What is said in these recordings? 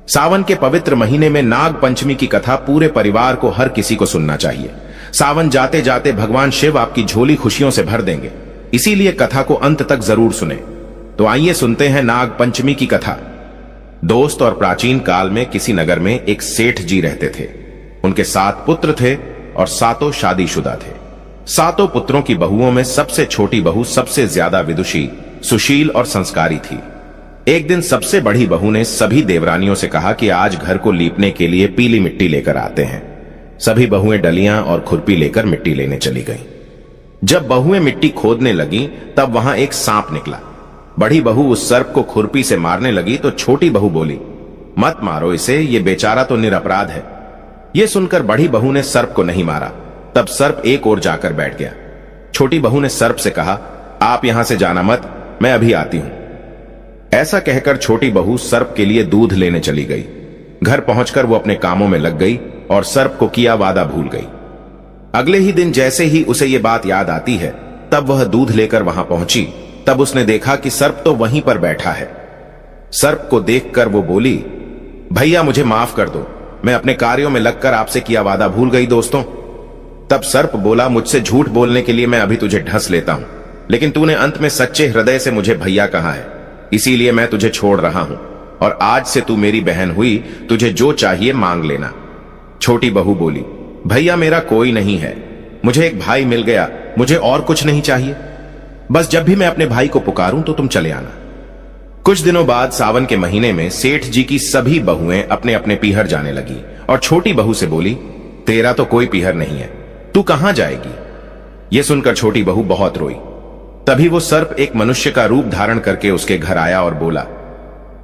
सावन के पवित्र महीने में नाग पंचमी की कथा पूरे परिवार को, हर किसी को सुनना चाहिए। सावन जाते जाते भगवान शिव आपकी झोली खुशियों से भर देंगे, इसीलिए कथा को अंत तक जरूर सुने। तो आइए सुनते हैं नाग पंचमी की कथा। दोस्त, और प्राचीन काल में किसी नगर में एक सेठ जी रहते थे। उनके 7 पुत्र थे और 7 शादीशुदा थे। 7 पुत्रों की बहुओं में सबसे छोटी बहू सबसे ज्यादा विदुषी, सुशील और संस्कारी थी। एक दिन सबसे बड़ी बहू ने सभी देवरानियों से कहा कि आज घर को लीपने के लिए पीली मिट्टी लेकर आते हैं। सभी बहुएं डलियां और खुरपी लेकर मिट्टी लेने चली गईं। जब बहुएं मिट्टी खोदने लगी तब वहां एक सांप निकला। बड़ी बहू उस सर्प को खुरपी से मारने लगी तो छोटी बहू बोली, मत मारो इसे, ये बेचारा तो निरपराध है। यह सुनकर बड़ी बहू ने सर्प को नहीं मारा। तब सर्प एक ओर जाकर बैठ गया। छोटी बहू ने सर्प से कहा, आप यहां से जाना मत, मैं अभी आती हूं। ऐसा कहकर छोटी बहू सर्प के लिए दूध लेने चली गई। घर पहुंचकर वो अपने कामों में लग गई और सर्प को किया वादा भूल गई। अगले ही दिन जैसे ही उसे ये बात याद आती है, तब वह दूध लेकर वहां पहुंची। तब उसने देखा कि सर्प तो वहीं पर बैठा है। सर्प को देखकर वो बोली, भैया मुझे माफ कर दो, मैं अपने कार्यों में लगकर आपसे किया वादा भूल गई दोस्तों। तब सर्प बोला, मुझसे झूठ बोलने के लिए मैं अभी तुझे ढस लेता हूं, लेकिन तूने अंत में सच्चे हृदय से मुझे भैया कहा है, इसीलिए मैं तुझे छोड़ रहा हूं और आज से तू मेरी बहन हुई, तुझे जो चाहिए मांग लेना। छोटी बहू बोली, भैया मेरा कोई नहीं है, मुझे एक भाई मिल गया, मुझे और कुछ नहीं चाहिए। बस जब भी मैं अपने भाई को पुकारूं तो तुम चले आना। कुछ दिनों बाद सावन के महीने में सेठ जी की सभी बहुएं अपने अपने पीहर जाने लगी और छोटी बहू से बोली, तेरा तो कोई पीहर नहीं है, तू कहां जाएगी? यह सुनकर छोटी बहू बहुत रोई। तभी वो सर्प एक मनुष्य का रूप धारण करके उसके घर आया और बोला,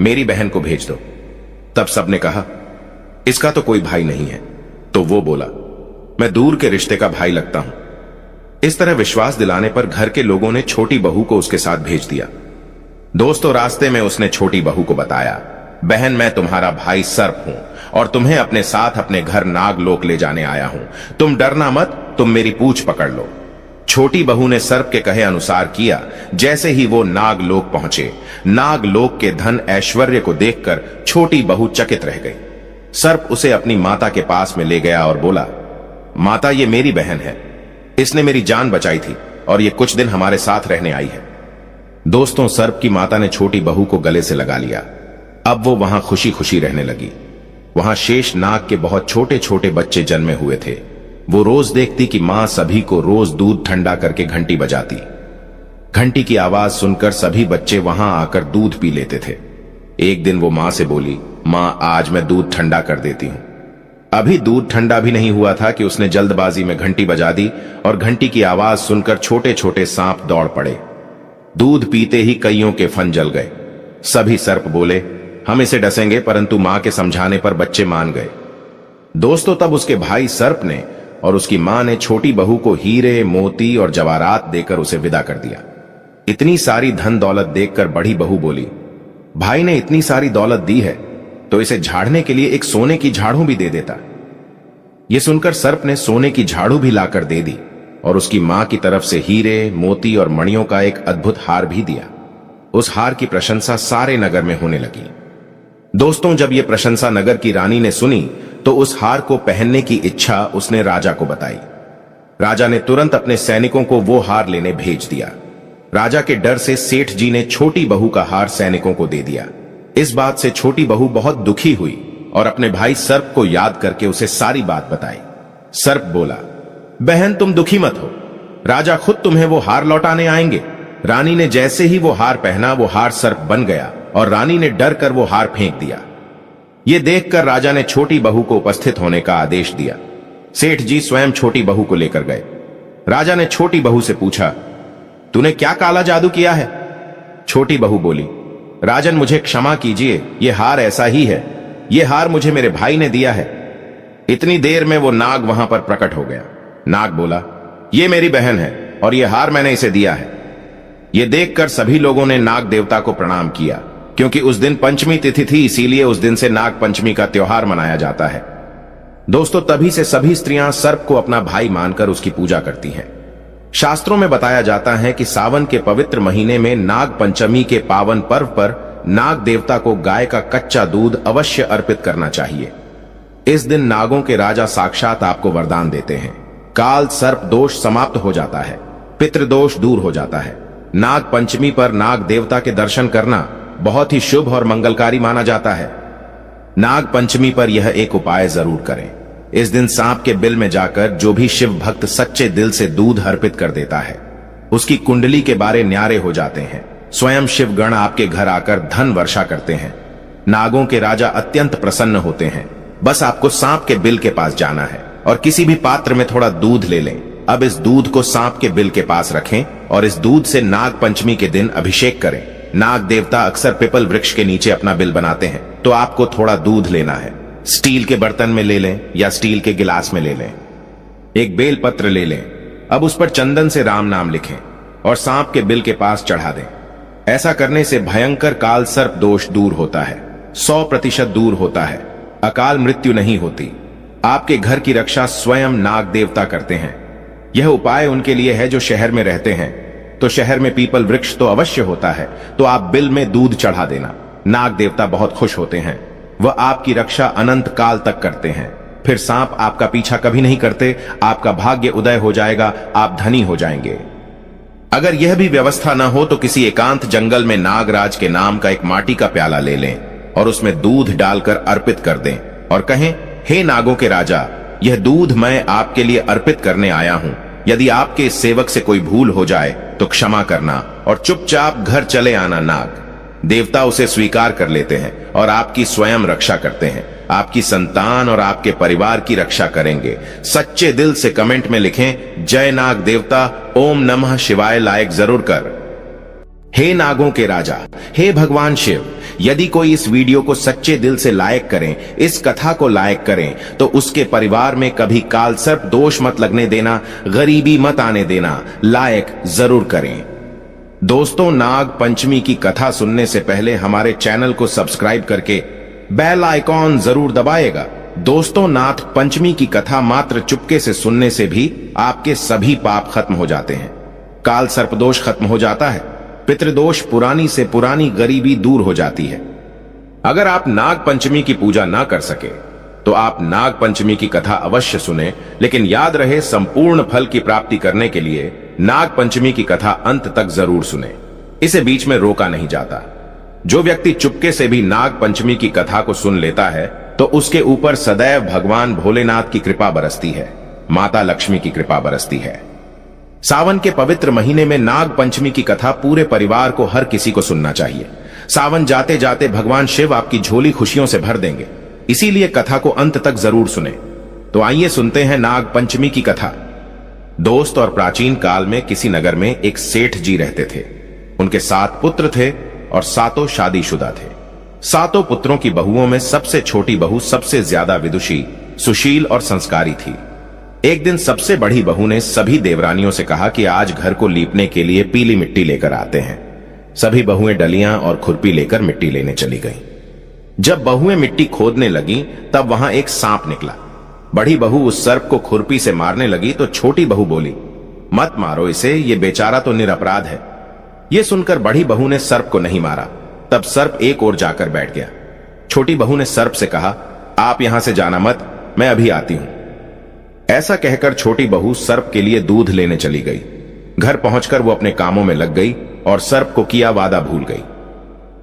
मेरी बहन को भेज दो। तब सबने कहा, इसका तो कोई भाई नहीं है। तो वो बोला, मैं दूर के रिश्ते का भाई लगता हूं। इस तरह विश्वास दिलाने पर घर के लोगों ने छोटी बहू को उसके साथ भेज दिया। दोस्तों, रास्ते में उसने छोटी बहू को बताया, बहन मैं तुम्हारा भाई सर्प हूं और तुम्हें अपने साथ अपने घर नागलोक ले जाने आया हूं। तुम डरना मत, तुम मेरी पूंछ पकड़ लो। छोटी बहू ने सर्प के कहे अनुसार किया। जैसे ही वो नागलोक पहुंचे, नागलोक के धन ऐश्वर्य को देखकर छोटी बहू चकित रह गई। सर्प उसे अपनी माता के पास में ले गया और बोला, माता ये मेरी बहन है, इसने मेरी जान बचाई थी और ये कुछ दिन हमारे साथ रहने आई है। दोस्तों, सर्प की माता ने छोटी बहू को गले से लगा लिया। अब वो वहां खुशी खुशी रहने लगी। वहां शेष नाग के बहुत छोटे छोटे बच्चे जन्मे हुए थे। वो रोज देखती कि मां सभी को रोज दूध ठंडा करके घंटी बजाती। घंटी की आवाज सुनकर सभी बच्चे वहां आकर दूध पी लेते थे। एक दिन वो मां से बोली, मां आज मैं दूध ठंडा कर देती हूं। अभी दूध ठंडा भी नहीं हुआ था कि उसने जल्दबाजी में घंटी बजा दी और घंटी की आवाज सुनकर छोटे छोटे सांप दौड़ पड़े। दूध पीते ही कईयों के फन जल गए। सभी सर्प बोले, हम इसे डसेंगे, परंतु मां के समझाने पर बच्चे मान गए। दोस्तों, तब उसके भाई सर्प ने और उसकी मां ने छोटी बहू को हीरे, मोती और जवाहरात देकर उसे विदा कर दिया। इतनी सारी धन दौलत देखकर बड़ी बहू बोली, भाई ने इतनी सारी दौलत दी है तो इसे झाड़ने के लिए एक सोने की झाड़ू भी दे देता। यह सुनकर सर्प ने सोने की झाड़ू भी लाकर दे दी और उसकी मां की तरफ से हीरे, मोती और मणियों का एक अद्भुत हार भी दिया। उस हार की प्रशंसा सारे नगर में होने लगी। दोस्तों, जब यह प्रशंसा नगर की रानी ने सुनी तो उस हार को पहनने की इच्छा उसने राजा को बताई। राजा ने तुरंत अपने सैनिकों को वो हार लेने भेज दिया। राजा के डर से सेठ जी ने छोटी बहू का हार सैनिकों को दे दिया। इस बात से छोटी बहू बहुत दुखी हुई और अपने भाई सर्प को याद करके उसे सारी बात बताई। सर्प बोला, बहन तुम दुखी मत हो, राजा खुद तुम्हें वो हार लौटाने आएंगे। रानी ने जैसे ही वो हार पहना, वो हार सर्प बन गया और रानी ने डर कर वो हार फेंक दिया। ये देखकर राजा ने छोटी बहू को उपस्थित होने का आदेश दिया। सेठ जी स्वयं छोटी बहू को लेकर गए। राजा ने छोटी बहू से पूछा, तूने क्या काला जादू किया है? छोटी बहू बोली, राजन मुझे क्षमा कीजिए, ये हार ऐसा ही है, ये हार मुझे मेरे भाई ने दिया है। इतनी देर में वो नाग वहां पर प्रकट हो गया। नाग बोला, ये मेरी बहन है और ये हार मैंने इसे दिया है। ये देखकर सभी लोगों ने नाग देवता को प्रणाम किया, क्योंकि उस दिन पंचमी तिथि थी, इसीलिए उस दिन से नाग पंचमी का त्योहार मनाया जाता है। दोस्तों, तभी से सभी स्त्रियां सर्प को अपना भाई मानकर उसकी पूजा करती हैं। शास्त्रों में बताया जाता है कि सावन के पवित्र महीने में नाग पंचमी के पावन पर्व पर नाग देवता को गाय का कच्चा दूध अवश्य अर्पित करना चाहिए। इस दिन नागों के राजा साक्षात आपको वरदान देते हैं। काल सर्प दोष समाप्त हो जाता है, पितृदोष दूर हो जाता है। नाग पंचमी पर नाग देवता के दर्शन करना बहुत ही शुभ और मंगलकारी माना जाता है। नाग पंचमी पर यह एक उपाय जरूर करें। इस दिन सांप के बिल में जाकर जो भी शिव भक्त सच्चे दिल से दूध अर्पित कर देता है, उसकी कुंडली के बारे न्यारे हो जाते हैं। स्वयं शिवगण आपके घर आकर धन वर्षा करते हैं। नागों के राजा अत्यंत प्रसन्न होते हैं। बस आपको सांप के बिल के पास जाना है और किसी भी पात्र में थोड़ा दूध ले लें। अब इस दूध को सांप के बिल के पास रखें और इस दूध से नाग पंचमी के दिन अभिषेक करें। नाग देवता अक्सर पीपल वृक्ष के नीचे अपना बिल बनाते हैं, तो आपको थोड़ा दूध लेना है। स्टील के बर्तन में ले लें या स्टील के गिलास में ले लें। एक बेल पत्र ले लें। अब उस पर चंदन से राम नाम लिखें और सांप के बिल के पास चढ़ा दें। ऐसा करने से भयंकर काल सर्प दोष दूर होता है, 100% दूर होता है। अकाल मृत्यु नहीं होती। आपके घर की रक्षा स्वयं नाग देवता करते हैं। यह उपाय उनके लिए है जो शहर में रहते हैं। तो शहर में पीपल वृक्ष तो अवश्य होता है, तो आप बिल में दूध चढ़ा देना। नाग देवता बहुत खुश होते हैं। वह आपकी रक्षा अनंत काल तक करते हैं। फिर सांप आपका पीछा कभी नहीं करते। आपका भाग्य उदय हो जाएगा, आप धनी हो जाएंगे। अगर यह भी व्यवस्था न हो तो किसी एकांत जंगल में नागराज के नाम का एक माटी का प्याला ले लें और उसमें दूध डालकर अर्पित कर दें और कहें, हे नागों के राजा, यह दूध मैं आपके लिए अर्पित करने आया हूं। यदि आपके इस सेवक से कोई भूल हो जाए तो क्षमा करना और चुपचाप घर चले आना। नाग देवता उसे स्वीकार कर लेते हैं और आपकी स्वयं रक्षा करते हैं। आपकी संतान और आपके परिवार की रक्षा करेंगे। सच्चे दिल से कमेंट में लिखें, जय नाग देवता, ओम नमः शिवाय लायक जरूर कर। हे नागों के राजा, हे भगवान शिव, यदि कोई इस वीडियो को सच्चे दिल से लाइक करें, इस कथा को लाइक करें, तो उसके परिवार में कभी काल सर्प दोष मत लगने देना, गरीबी मत आने देना। लाइक जरूर करें। दोस्तों, नाग पंचमी की कथा सुनने से पहले हमारे चैनल को सब्सक्राइब करके बेल आइकॉन जरूर दबाएगा। दोस्तों, नाग पंचमी की कथा मात्र चुपके से सुनने से भी आपके सभी पाप खत्म हो जाते हैं। काल सर्प दोष खत्म हो जाता है। पितृदोष पुरानी से पुरानी गरीबी दूर हो जाती है। अगर आप नाग पंचमी की पूजा ना कर सके तो आप नाग पंचमी की कथा अवश्य सुने, लेकिन याद रहे, संपूर्ण फल की प्राप्ति करने के लिए नाग पंचमी की कथा अंत तक जरूर सुने। इसे बीच में रोका नहीं जाता। जो व्यक्ति चुपके से भी नाग पंचमी की कथा को सुन लेता है तो उसके ऊपर सदैव भगवान भोलेनाथ की कृपा बरसती है, माता लक्ष्मी की कृपा बरसती है। सावन के पवित्र महीने में नाग पंचमी की कथा पूरे परिवार को, हर किसी को सुनना चाहिए। सावन जाते जाते भगवान शिव आपकी झोली खुशियों से भर देंगे, इसीलिए कथा को अंत तक जरूर सुने। तो आइए सुनते हैं नाग पंचमी की कथा। दोस्त, और प्राचीन काल में किसी नगर में एक सेठ जी रहते थे। उनके 7 पुत्र थे और 7 शादीशुदा थे। 7 पुत्रों की बहुओं में सबसे छोटी बहू सबसे ज्यादा विदुषी, सुशील और संस्कारी थी। एक दिन सबसे बड़ी बहू ने सभी देवरानियों से कहा कि आज घर को लीपने के लिए पीली मिट्टी लेकर आते हैं। सभी बहुएं डलियां और खुरपी लेकर मिट्टी लेने चली गईं। जब बहुएं मिट्टी खोदने लगीं, तब वहां एक सांप निकला। बड़ी बहू उस सर्प को खुरपी से मारने लगी तो छोटी बहू बोली, मत मारो इसे, ये बेचारा तो निरपराध है। ये सुनकर बड़ी बहू ने सर्प को नहीं मारा। तब सर्प एक ओर जाकर बैठ गया। छोटी बहू ने सर्प से कहा, आप यहां से जाना मत, मैं अभी आती हूं। ऐसा कहकर छोटी बहू सर्प के लिए दूध लेने चली गई। घर पहुंचकर वो अपने कामों में लग गई और सर्प को किया वादा भूल गई।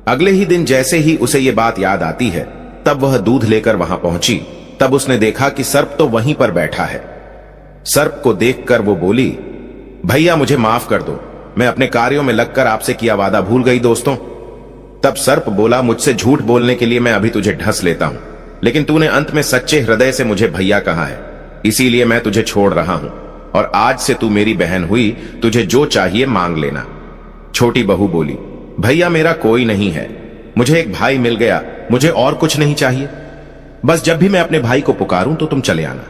अगले ही दिन जैसे ही उसे ये बात याद आती है, तब वह दूध लेकर वहां पहुंची। तब उसने देखा कि सर्प तो वहीं पर बैठा है। सर्प को देखकर वो बोली, भैया मुझे माफ कर दो, मैं अपने कार्यों में लगकर आपसे किया वादा भूल गई दोस्तों। तब सर्प बोला, मुझसे झूठ बोलने के लिए मैं अभी तुझे ढस लेता हूं, लेकिन तूने अंत में सच्चे हृदय से मुझे भैया कहा है, इसीलिए मैं तुझे छोड़ रहा हूं और आज से तू मेरी बहन हुई, तुझे जो चाहिए मांग लेना। छोटी बहू बोली, भैया मेरा कोई नहीं है, मुझे एक भाई मिल गया, मुझे और कुछ नहीं चाहिए। बस जब भी मैं अपने भाई को पुकारूं तो तुम चले आना।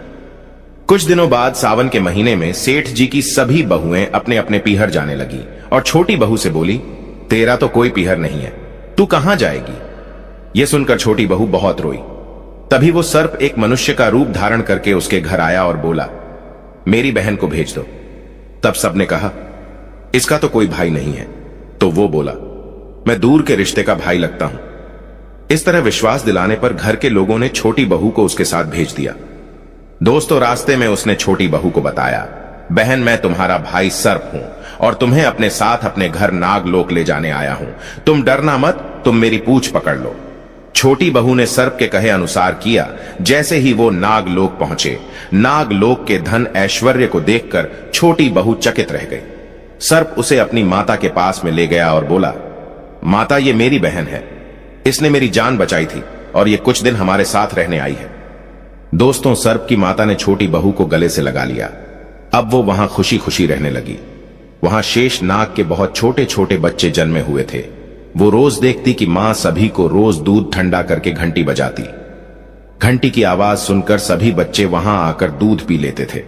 कुछ दिनों बाद सावन के महीने में सेठ जी की सभी बहुएं अपने अपने पीहर जाने लगी और छोटी बहू से बोली, तेरा तो कोई पीहर नहीं है, तू कहां जाएगी। यह सुनकर छोटी बहू बहुत रोई। तभी वो सर्प एक मनुष्य का रूप धारण करके उसके घर आया और बोला, मेरी बहन को भेज दो। तब सबने कहा, इसका तो कोई भाई नहीं है। तो वो बोला, मैं दूर के रिश्ते का भाई लगता हूं। इस तरह विश्वास दिलाने पर घर के लोगों ने छोटी बहू को उसके साथ भेज दिया। दोस्तों, रास्ते में उसने छोटी बहू को बताया, बहन मैं तुम्हारा भाई सर्प हूं और तुम्हें अपने साथ अपने घर नागलोक ले जाने आया हूं। तुम डरना मत, तुम मेरी पूंछ पकड़ लो। छोटी बहू ने सर्प के कहे अनुसार किया। जैसे ही वो नागलोक पहुंचे, नागलोक के धन ऐश्वर्य को देखकर छोटी बहू चकित रह गई। सर्प उसे अपनी माता के पास में ले गया और बोला, माता ये मेरी बहन है, इसने मेरी जान बचाई थी और ये कुछ दिन हमारे साथ रहने आई है। दोस्तों, सर्प की माता ने छोटी बहू को गले से लगा लिया। अब वो वहां खुशी खुशी रहने लगी। वहां शेष नाग के बहुत छोटे छोटे बच्चे जन्मे हुए थे। वो रोज देखती कि मां सभी को रोज दूध ठंडा करके घंटी बजाती। घंटी की आवाज सुनकर सभी बच्चे वहां आकर दूध पी लेते थे।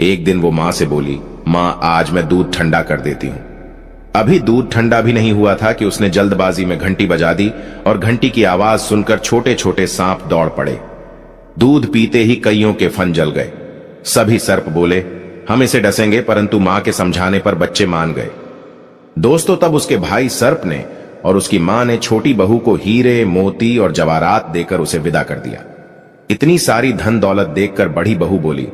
एक दिन वो मां से बोली, मां आज मैं दूध ठंडा कर देती हूं। अभी दूध ठंडा भी नहीं हुआ था कि उसने जल्दबाजी में घंटी बजा दी और घंटी की आवाज सुनकर छोटे छोटे सांप दौड़ पड़े। दूध पीते ही कईयों के फन जल गए। सभी सर्प बोले, हम इसे डसेंगे, परंतु मां के समझाने पर बच्चे मान गए। दोस्तों, तब उसके भाई सर्प ने और उसकी मां ने छोटी बहू को हीरे, मोती और जवाहरात देकर उसे विदा कर दिया। इतनी सारी धन दौलत देखकर बड़ी बहू बोली,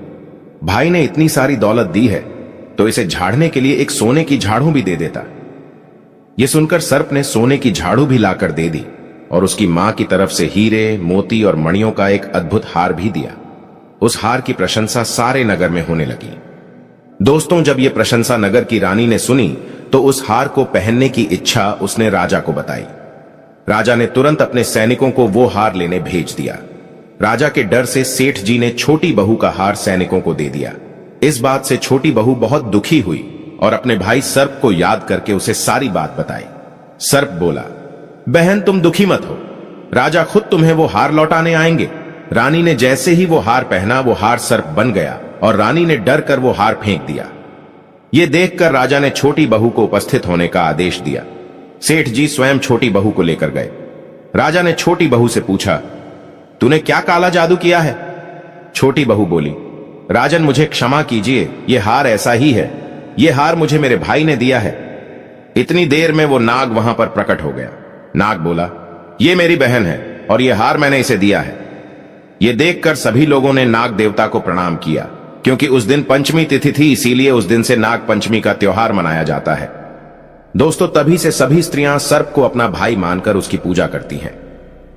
भाई ने इतनी सारी दौलत दी है तो इसे झाड़ने के लिए एक सोने की झाड़ू भी दे देता। यह सुनकर सर्प ने सोने की झाड़ू भी लाकर दे दी और उसकी मां की तरफ से हीरे, मोती और मणियों का एक अद्भुत हार भी दिया। उस हार की प्रशंसा सारे नगर में होने लगी। दोस्तों, जब यह प्रशंसा नगर की रानी ने सुनी तो उस हार को पहनने की इच्छा उसने राजा को बताई। राजा ने तुरंत अपने सैनिकों को वो हार लेने भेज दिया। राजा के डर से सेठ जी ने छोटी बहू का हार सैनिकों को दे दिया। इस बात से छोटी बहू बहुत दुखी हुई और अपने भाई सर्प को याद करके उसे सारी बात बताई। सर्प बोला, बहन तुम दुखी मत हो, राजा खुद तुम्हें वो हार लौटाने आएंगे। रानी ने जैसे ही वो हार पहना, वो हार सर्प बन गया और रानी ने डर कर वो हार फेंक दिया। ये देखकर राजा ने छोटी बहू को उपस्थित होने का आदेश दिया। सेठ जी स्वयं छोटी बहू को लेकर गए। राजा ने छोटी बहू से पूछा, तूने क्या काला जादू किया है? छोटी बहू बोली, राजन मुझे क्षमा कीजिए, ये हार ऐसा ही है। ये हार मुझे मेरे भाई ने दिया है। इतनी देर में वो नाग वहां पर प्रकट हो गया। नाग बोला, ये मेरी बहन है और ये हार मैंने इसे दिया है। ये देखकर सभी लोगों ने नाग देवता को प्रणाम किया, क्योंकि उस दिन पंचमी तिथि थी, इसीलिए उस दिन से नाग पंचमी का त्योहार मनाया जाता है। दोस्तों, तभी से सभी स्त्रियां सर्प को अपना भाई मानकर उसकी पूजा करती हैं।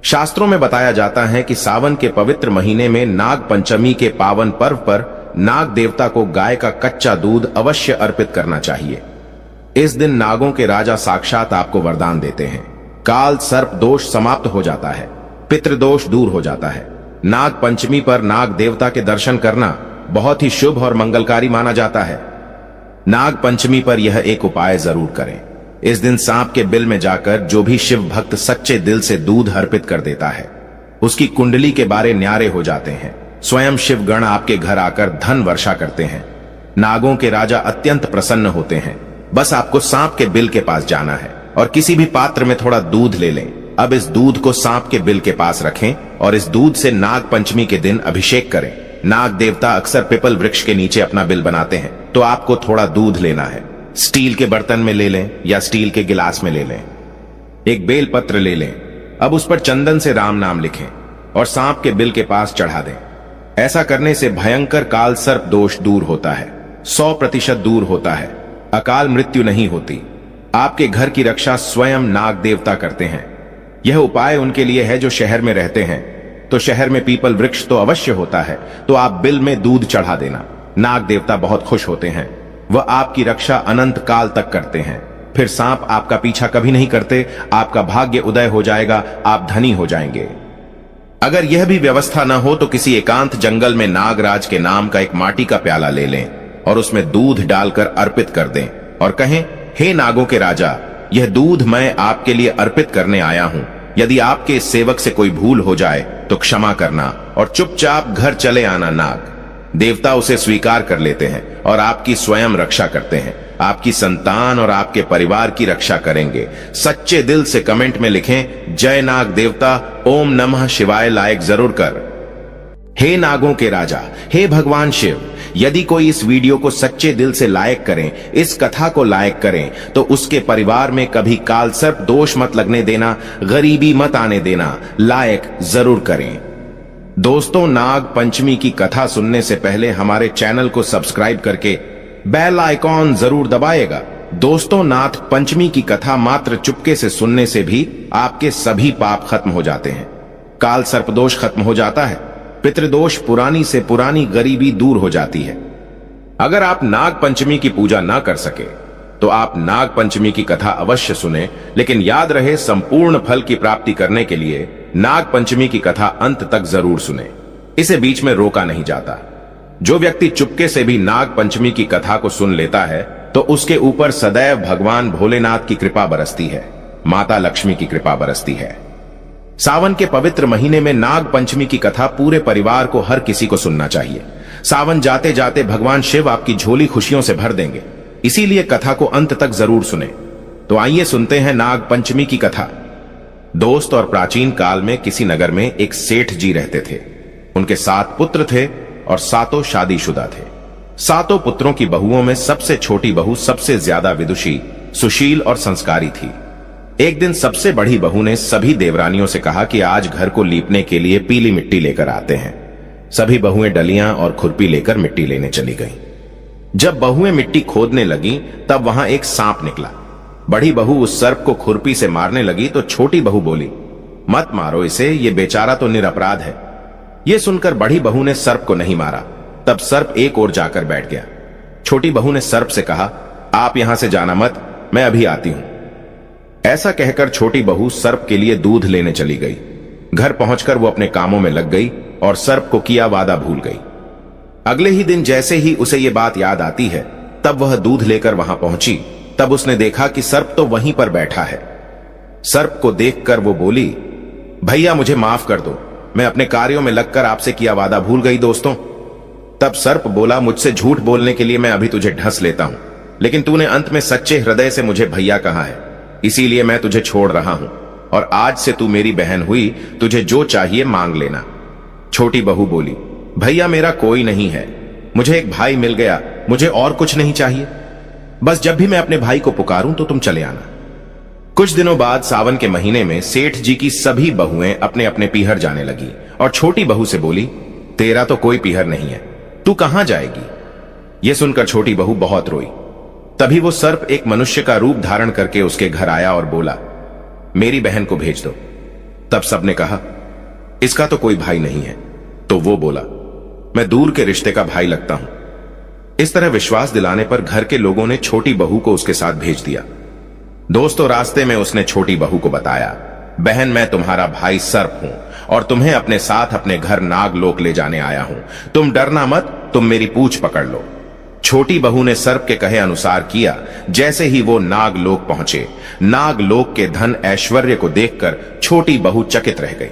शास्त्रों में बताया जाता है कि सावन के पवित्र महीने में नाग पंचमी के पावन पर्व पर नाग देवता को गाय का कच्चा दूध अवश्य अर्पित करना चाहिए। इस दिन नागों के राजा साक्षात आपको वरदान देते हैं। काल सर्प दोष समाप्त हो जाता है, पितृदोष दूर हो जाता है। नाग पंचमी पर नाग देवता के दर्शन करना बहुत ही शुभ और मंगलकारी माना जाता है। नाग पंचमी पर यह एक उपाय जरूर करें। इस दिन सांप के बिल में जाकर जो भी शिव भक्त सच्चे दिल से दूध अर्पित कर देता है, उसकी कुंडली के बारे न्यारे हो जाते हैं। स्वयं शिवगण आपके घर आकर धन वर्षा करते हैं। नागों के राजा अत्यंत प्रसन्न होते हैं। बस आपको सांप के बिल के पास जाना है और किसी भी पात्र में थोड़ा दूध ले लें। अब इस दूध को सांप के बिल के पास रखें और इस दूध से नाग पंचमी के दिन अभिषेक करें। नाग देवता अक्सर पीपल वृक्ष के नीचे अपना बिल बनाते हैं, तो आपको थोड़ा दूध लेना है। स्टील के बर्तन में ले लें या स्टील के गिलास में ले लें। एक बेल पत्र ले लें। अब उस पर चंदन से राम नाम लिखें और सांप के बिल के पास चढ़ा दें। ऐसा करने से भयंकर काल सर्प दोष दूर होता है, 100% दूर होता है। अकाल मृत्यु नहीं होती। आपके घर की रक्षा स्वयं नाग देवता करते हैं। यह उपाय उनके लिए है जो शहर में रहते हैं। तो शहर में पीपल वृक्ष तो अवश्य होता है, तो आप बिल में दूध चढ़ा देना। नाग देवता बहुत खुश होते हैं। वह आपकी रक्षा अनंत काल तक करते हैं। फिर सांप आपका पीछा कभी नहीं करते। आपका भाग्य उदय हो जाएगा, आप धनी हो जाएंगे। अगर यह भी व्यवस्था न हो तो किसी एकांत जंगल में नागराज के नाम का एक माटी का प्याला ले लें और उसमें दूध डालकर अर्पित कर दें और कहें, हे नागों के राजा, यह दूध मैं आपके लिए अर्पित करने आया हूं। यदि आपके इस सेवक से कोई भूल हो जाए तो क्षमा करना और चुपचाप घर चले आना। नाग देवता उसे स्वीकार कर लेते हैं और आपकी स्वयं रक्षा करते हैं। आपकी संतान और आपके परिवार की रक्षा करेंगे। सच्चे दिल से कमेंट में लिखें, जय नाग देवता, ओम नमः शिवाय लाइक जरूर कर। हे नागों के राजा, हे भगवान शिव, यदि कोई इस वीडियो को सच्चे दिल से लाइक करें, इस कथा को लाइक करें, तो उसके परिवार में कभी कालसर्प दोष मत लगने देना, गरीबी मत आने देना, लाइक जरूर करें। दोस्तों, नाग पंचमी की कथा सुनने से पहले हमारे चैनल को सब्सक्राइब करके बेल आइकॉन जरूर दबाएगा। दोस्तों, नाग पंचमी की कथा मात्र चुपके से सुनने से भी आपके सभी पाप खत्म हो जाते हैं, काल सर्प दोष खत्म हो जाता है, पितृदोष पुरानी से पुरानी गरीबी दूर हो जाती है। अगर आप नाग पंचमी की पूजा ना कर सके तो आप नाग पंचमी की कथा अवश्य सुने, लेकिन याद रहे संपूर्ण फल की प्राप्ति करने के लिए नाग पंचमी की कथा अंत तक जरूर सुने, इसे बीच में रोका नहीं जाता। जो व्यक्ति चुपके से भी नाग पंचमी की कथा को सुन लेता है तो उसके ऊपर सदैव भगवान भोलेनाथ की कृपा बरसती है, माता लक्ष्मी की कृपा बरसती है। सावन के पवित्र महीने में नाग पंचमी की कथा पूरे परिवार को, हर किसी को सुनना चाहिए। सावन जाते जाते भगवान शिव आपकी झोली खुशियों से भर देंगे, इसीलिए कथा को अंत तक जरूर सुने। तो आइए सुनते हैं नाग पंचमी की कथा। दोस्त, और प्राचीन काल में किसी नगर में एक सेठ जी रहते थे। उनके 7 पुत्र थे और 7 शादीशुदा थे। 7 पुत्रों की बहुओं में सबसे छोटी बहू सबसे ज्यादा विदुषी, सुशील और संस्कारी थी। एक दिन सबसे बड़ी बहू ने सभी देवरानियों से कहा कि आज घर को लीपने के लिए पीली मिट्टी लेकर आते हैं। सभी बहुएं डलियां और खुरपी लेकर मिट्टी लेने चली गईं। जब बहुएं मिट्टी खोदने लगीं, तब वहां एक सांप निकला। बड़ी बहू उस सर्प को खुरपी से मारने लगी तो छोटी बहू बोली, मत मारो इसे, ये बेचारा तो निरपराध है। यह सुनकर बड़ी बहू ने सर्प को नहीं मारा। तब सर्प एक ओर जाकर बैठ गया। छोटी बहू ने सर्प से कहा, आप यहां से जाना मत, मैं अभी आती हूं। ऐसा कहकर छोटी बहू सर्प के लिए दूध लेने चली गई। घर पहुंचकर वो अपने कामों में लग गई और सर्प को किया वादा भूल गई। अगले ही दिन जैसे ही उसे ये बात याद आती है, तब वह दूध लेकर वहां पहुंची। तब उसने देखा कि सर्प तो वहीं पर बैठा है। सर्प को देखकर वो बोली, भैया मुझे माफ कर दो, मैं अपने कार्यों में लगकर आपसे किया वादा भूल गई दोस्तों। तब सर्प बोला, मुझसे झूठ बोलने के लिए मैं अभी तुझे ढस लेता हूं, लेकिन तूने अंत में सच्चे हृदय से मुझे भैया कहा है, इसीलिए मैं तुझे छोड़ रहा हूं, और आज से तू मेरी बहन हुई, तुझे जो चाहिए मांग लेना। छोटी बहू बोली, भैया मेरा कोई नहीं है, मुझे एक भाई मिल गया, मुझे और कुछ नहीं चाहिए, बस जब भी मैं अपने भाई को पुकारूं तो तुम चले आना। कुछ दिनों बाद सावन के महीने में सेठ जी की सभी बहुएं अपने अपने पीहर जाने लगी और छोटी बहू से बोली, तेरा तो कोई पीहर नहीं है, तू कहां जाएगी। यह सुनकर छोटी बहू बहुत रोई। तभी वो सर्प एक मनुष्य का रूप धारण करके उसके घर आया और बोला, मेरी बहन को भेज दो। तब सबने कहा, इसका तो कोई भाई नहीं है। तो वो बोला, मैं दूर के रिश्ते का भाई लगता हूं। इस तरह विश्वास दिलाने पर घर के लोगों ने छोटी बहू को उसके साथ भेज दिया। दोस्तों, रास्ते में उसने छोटी बहू को बताया, बहन मैं तुम्हारा भाई सर्प हूं और तुम्हें अपने साथ अपने घर नागलोक ले जाने आया हूं, तुम डरना मत, तुम मेरी पूंछ पकड़ लो। छोटी बहू ने सर्प के कहे अनुसार किया। जैसे ही वो नागलोक पहुंचे, नागलोक के धन ऐश्वर्य को देखकर छोटी बहू चकित रह गई।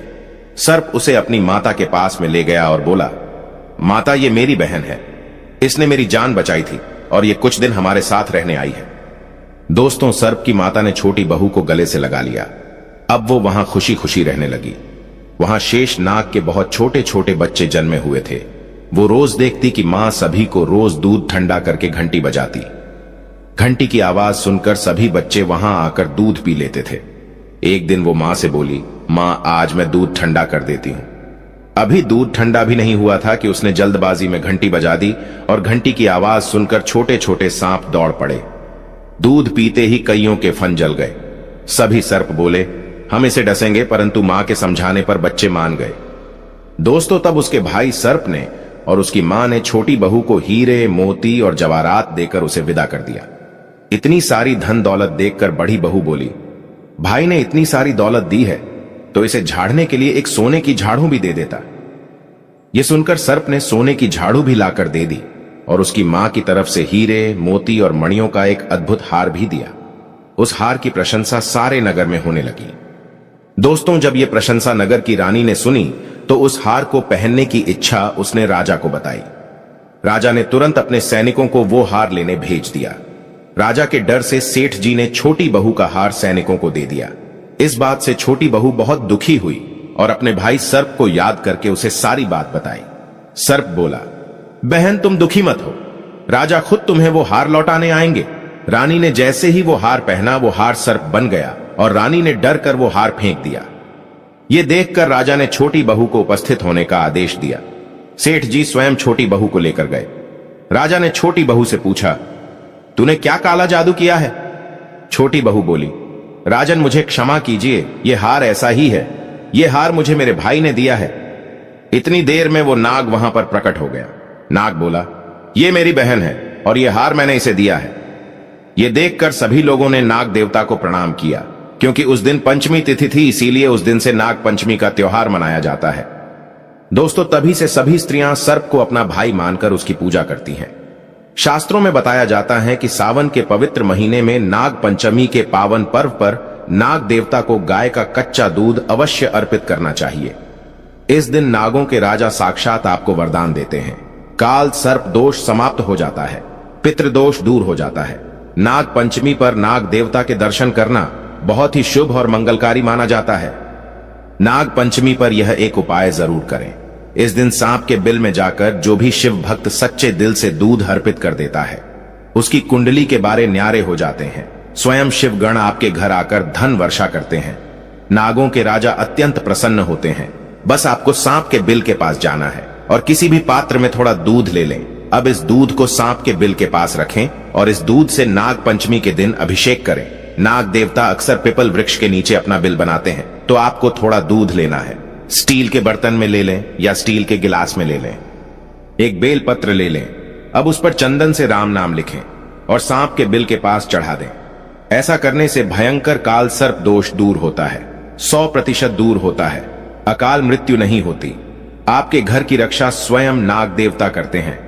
सर्प उसे अपनी माता के पास में ले गया और बोला, माता ये मेरी बहन है, इसने मेरी जान बचाई थी और ये कुछ दिन हमारे साथ रहने आई है। दोस्तों, सर्प की माता ने छोटी बहू को गले से लगा लिया। अब वो वहां खुशी खुशी रहने लगी। वहां शेष नाग के बहुत छोटे छोटे बच्चे जन्मे हुए थे। वो रोज देखती कि मां सभी को रोज दूध ठंडा करके घंटी बजाती। घंटी की आवाज सुनकर सभी बच्चे वहां आकर दूध पी लेते थे। एक दिन वो मां से बोली, मां आज मैं दूध ठंडा कर देती हूं। अभी दूध ठंडा भी नहीं हुआ था कि उसने जल्दबाजी में घंटी बजा दी और घंटी की आवाज सुनकर छोटे छोटे सांप दौड़ पड़े। दूध पीते ही कईयों के फन जल गए। सभी सर्प बोले, हम इसे डसेंगे, परंतु मां के समझाने पर बच्चे मान गए। दोस्तों, तब उसके भाई सर्प ने और उसकी मां ने छोटी बहू को हीरे, मोती और जवाहरात देकर उसे विदा कर दिया। इतनी सारी धन दौलत देखकर बड़ी बहू बोली, भाई ने इतनी सारी दौलत दी है तो इसे झाड़ने के लिए एक सोने की झाड़ू भी दे देता। यह सुनकर सर्प ने सोने की झाड़ू भी लाकर दे दी और उसकी मां की तरफ से हीरे, मोती और मणियों का एक अद्भुत हार भी दिया। उस हार की प्रशंसा सारे नगर में होने लगी। दोस्तों, जब यह प्रशंसा नगर की रानी ने सुनी तो उस हार को पहनने की इच्छा उसने राजा को बताई। राजा ने तुरंत अपने सैनिकों को वो हार लेने भेज दिया। राजा के डर से सेठ जी ने छोटी बहू का हार सैनिकों को दे दिया। इस बात से छोटी बहू बहुत दुखी हुई और अपने भाई सर्प को याद करके उसे सारी बात बताई। सर्प बोला, बहन तुम दुखी मत हो, राजा खुद तुम्हें वो हार लौटाने आएंगे। रानी ने जैसे ही वो हार पहना, वो हार सर्प बन गया और रानी ने डर कर वो हार फेंक दिया। ये देखकर राजा ने छोटी बहू को उपस्थित होने का आदेश दिया। सेठ जी स्वयं छोटी बहू को लेकर गए। राजा ने छोटी बहू से पूछा, तूने क्या काला जादू किया है? छोटी बहू बोली, राजन मुझे क्षमा कीजिए, ये हार ऐसा ही है, ये हार मुझे मेरे भाई ने दिया है। इतनी देर में वो नाग वहां पर प्रकट हो गया। नाग बोला, ये मेरी बहन है और ये हार मैंने इसे दिया है। ये देखकर सभी लोगों ने नाग देवता को प्रणाम किया, क्योंकि उस दिन पंचमी तिथि थी, इसीलिए उस दिन से नाग पंचमी का त्योहार मनाया जाता है। दोस्तों, तभी से सभी स्त्रियां सर्प को अपना भाई मानकर उसकी पूजा करती हैं। शास्त्रों में बताया जाता है कि सावन के पवित्र महीने में नाग पंचमी के पावन पर्व पर नाग देवता को गाय का कच्चा दूध अवश्य अर्पित करना चाहिए। इस दिन नागों के राजा साक्षात आपको वरदान देते हैं। काल सर्प दोष समाप्त हो जाता है, पितृदोष दूर हो जाता है। नाग पंचमी पर नाग देवता के दर्शन करना बहुत ही शुभ और मंगलकारी माना जाता है। नाग पंचमी पर यह एक उपाय जरूर करें। इस दिन सांप के बिल में जाकर जो भी शिव भक्त सच्चे दिल से दूध अर्पित कर देता है, उसकी कुंडली के बारे न्यारे हो जाते हैं। स्वयं शिवगण आपके घर आकर धन वर्षा करते हैं। नागों के राजा अत्यंत प्रसन्न होते हैं। बस आपको सांप के बिल के पास जाना है और किसी भी पात्र में थोड़ा दूध ले लें। अब इस दूध को सांप के बिल के पास रखें और इस दूध से नाग पंचमी के दिन अभिषेक करें। नाग देवता अक्सर पिपल वृक्ष के नीचे अपना बिल बनाते हैं, तो आपको थोड़ा दूध लेना है। स्टील के बर्तन में ले लें या स्टील के गिलास में ले लें। एक बेल पत्र ले लें। अब उस पर चंदन से राम नाम लिखें और सांप के बिल के पास चढ़ा दें। ऐसा करने से भयंकर काल सर्प दोष दूर होता है, 100% दूर होता है। अकाल मृत्यु नहीं होती। आपके घर की रक्षा स्वयं नाग देवता करते हैं।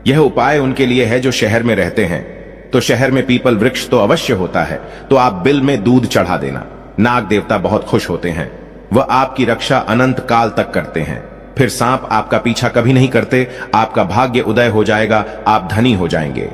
यह उपाय उनके लिए है जो शहर में रहते हैं। तो शहर में पीपल वृक्ष तो अवश्य होता है, तो आप बिल में दूध चढ़ा देना। नाग देवता बहुत खुश होते हैं। वह आपकी रक्षा अनंत काल तक करते हैं। फिर सांप आपका पीछा कभी नहीं करते। आपका भाग्य उदय हो जाएगा, आप धनी हो जाएंगे।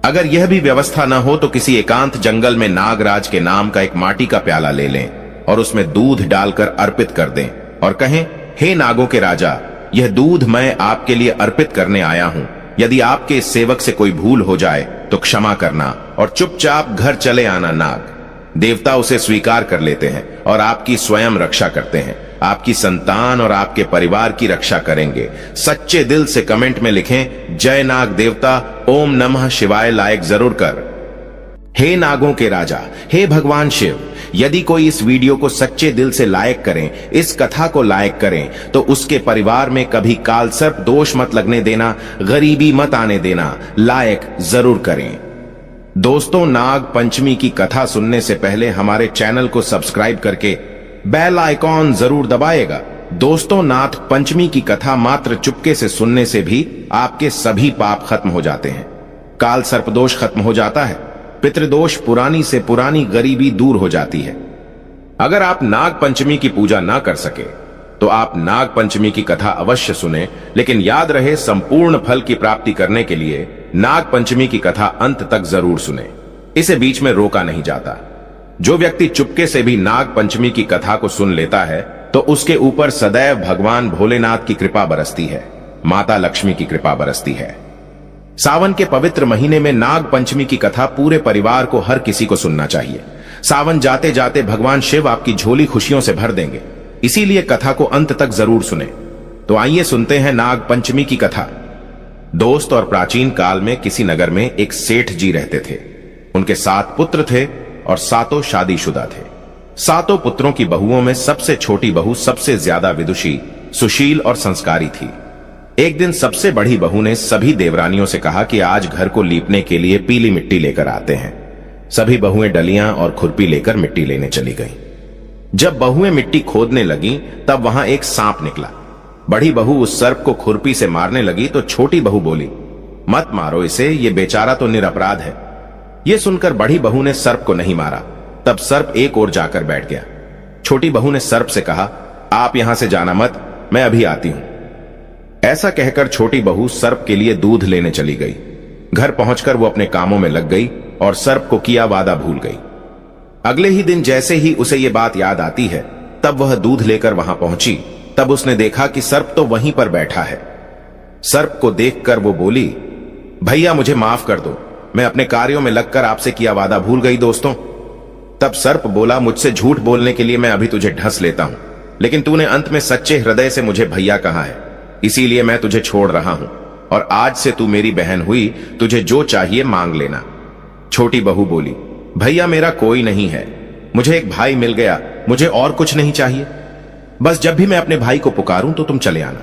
अगर यह भी व्यवस्था न हो तो किसी एकांत जंगल में नागराज के नाम का एक माटी का प्याला ले लें और उसमें दूध डालकर अर्पित कर दें और कहें, हे नागों के राजा, यह दूध मैं आपके लिए अर्पित करने आया हूं। यदि आपके इस सेवक से कोई भूल हो जाए तो क्षमा करना और चुपचाप घर चले आना। नाग देवता उसे स्वीकार कर लेते हैं और आपकी स्वयं रक्षा करते हैं। आपकी संतान और आपके परिवार की रक्षा करेंगे। सच्चे दिल से कमेंट में लिखें, जय नाग देवता, ओम नमः शिवाय लाइक जरूर कर। हे नागों के राजा, हे भगवान शिव, यदि कोई इस वीडियो को सच्चे दिल से लाइक करें, इस कथा को लाइक करें, तो उसके परिवार में कभी काल सर्प दोष मत लगने देना, गरीबी मत आने देना। लाइक जरूर करें। दोस्तों, नाग पंचमी की कथा सुनने से पहले हमारे चैनल को सब्सक्राइब करके बेल आइकॉन जरूर दबाएगा। दोस्तों, नाग पंचमी की कथा मात्र चुपके से सुनने से भी आपके सभी पाप खत्म हो जाते हैं। काल सर्प दोष खत्म हो जाता है। पितृदोष, पुरानी से पुरानी गरीबी दूर हो जाती है। अगर आप नाग पंचमी की पूजा ना कर सके तो आप नाग पंचमी की कथा अवश्य सुने, लेकिन याद रहे, संपूर्ण फल की प्राप्ति करने के लिए नाग पंचमी की कथा अंत तक जरूर सुने। इसे बीच में रोका नहीं जाता। जो व्यक्ति चुपके से भी नाग पंचमी की कथा को सुन लेता है तो उसके ऊपर सदैव भगवान भोलेनाथ की कृपा बरसती है, माता लक्ष्मी की कृपा बरसती है। सावन के पवित्र महीने में नाग पंचमी की कथा पूरे परिवार को, हर किसी को सुनना चाहिए। सावन जाते जाते भगवान शिव आपकी झोली खुशियों से भर देंगे, इसीलिए कथा को अंत तक जरूर सुने। तो आइए सुनते हैं नाग पंचमी की कथा। दोस्त, और प्राचीन काल में किसी नगर में एक सेठ जी रहते थे। उनके 7 पुत्र थे और 7 शादीशुदा थे। 7 पुत्रों की बहुओं में सबसे छोटी बहू सबसे ज्यादा विदुषी, सुशील और संस्कारी थी। एक दिन सबसे बड़ी बहू ने सभी देवरानियों से कहा कि आज घर को लीपने के लिए पीली मिट्टी लेकर आते हैं। सभी बहुएं डलियां और खुरपी लेकर मिट्टी लेने चली गईं। जब बहुएं मिट्टी खोदने लगी तब वहां एक सांप निकला। बड़ी बहू उस सर्प को खुरपी से मारने लगी तो छोटी बहू बोली, मत मारो इसे, ये बेचारा तो निरपराध है। ये सुनकर बड़ी बहू ने सर्प को नहीं मारा। तब सर्प एक ओर जाकर बैठ गया। छोटी बहू ने सर्प से कहा, आप यहां से जाना मत, मैं अभी आती हूं। ऐसा कहकर छोटी बहू सर्प के लिए दूध लेने चली गई। घर पहुंचकर वो अपने कामों में लग गई और सर्प को किया वादा भूल गई। अगले ही दिन जैसे ही उसे ये बात याद आती है, तब वह दूध लेकर वहां पहुंची। तब उसने देखा कि सर्प तो वहीं पर बैठा है। सर्प को देखकर वो बोली, भैया मुझे माफ कर दो, मैं अपने कार्यों में लगकर आपसे किया वादा भूल गई दोस्तों। तब सर्प बोला, मुझसे झूठ बोलने के लिए मैं अभी तुझे ढस लेता हूं, लेकिन तूने अंत में सच्चे हृदय से मुझे भैया कहा है, इसीलिए मैं तुझे छोड़ रहा हूं, और आज से तू मेरी बहन हुई, तुझे जो चाहिए मांग लेना। छोटी बहू बोली, भैया मेरा कोई नहीं है, मुझे एक भाई मिल गया, मुझे और कुछ नहीं चाहिए, बस जब भी मैं अपने भाई को पुकारूं तो तुम चले आना।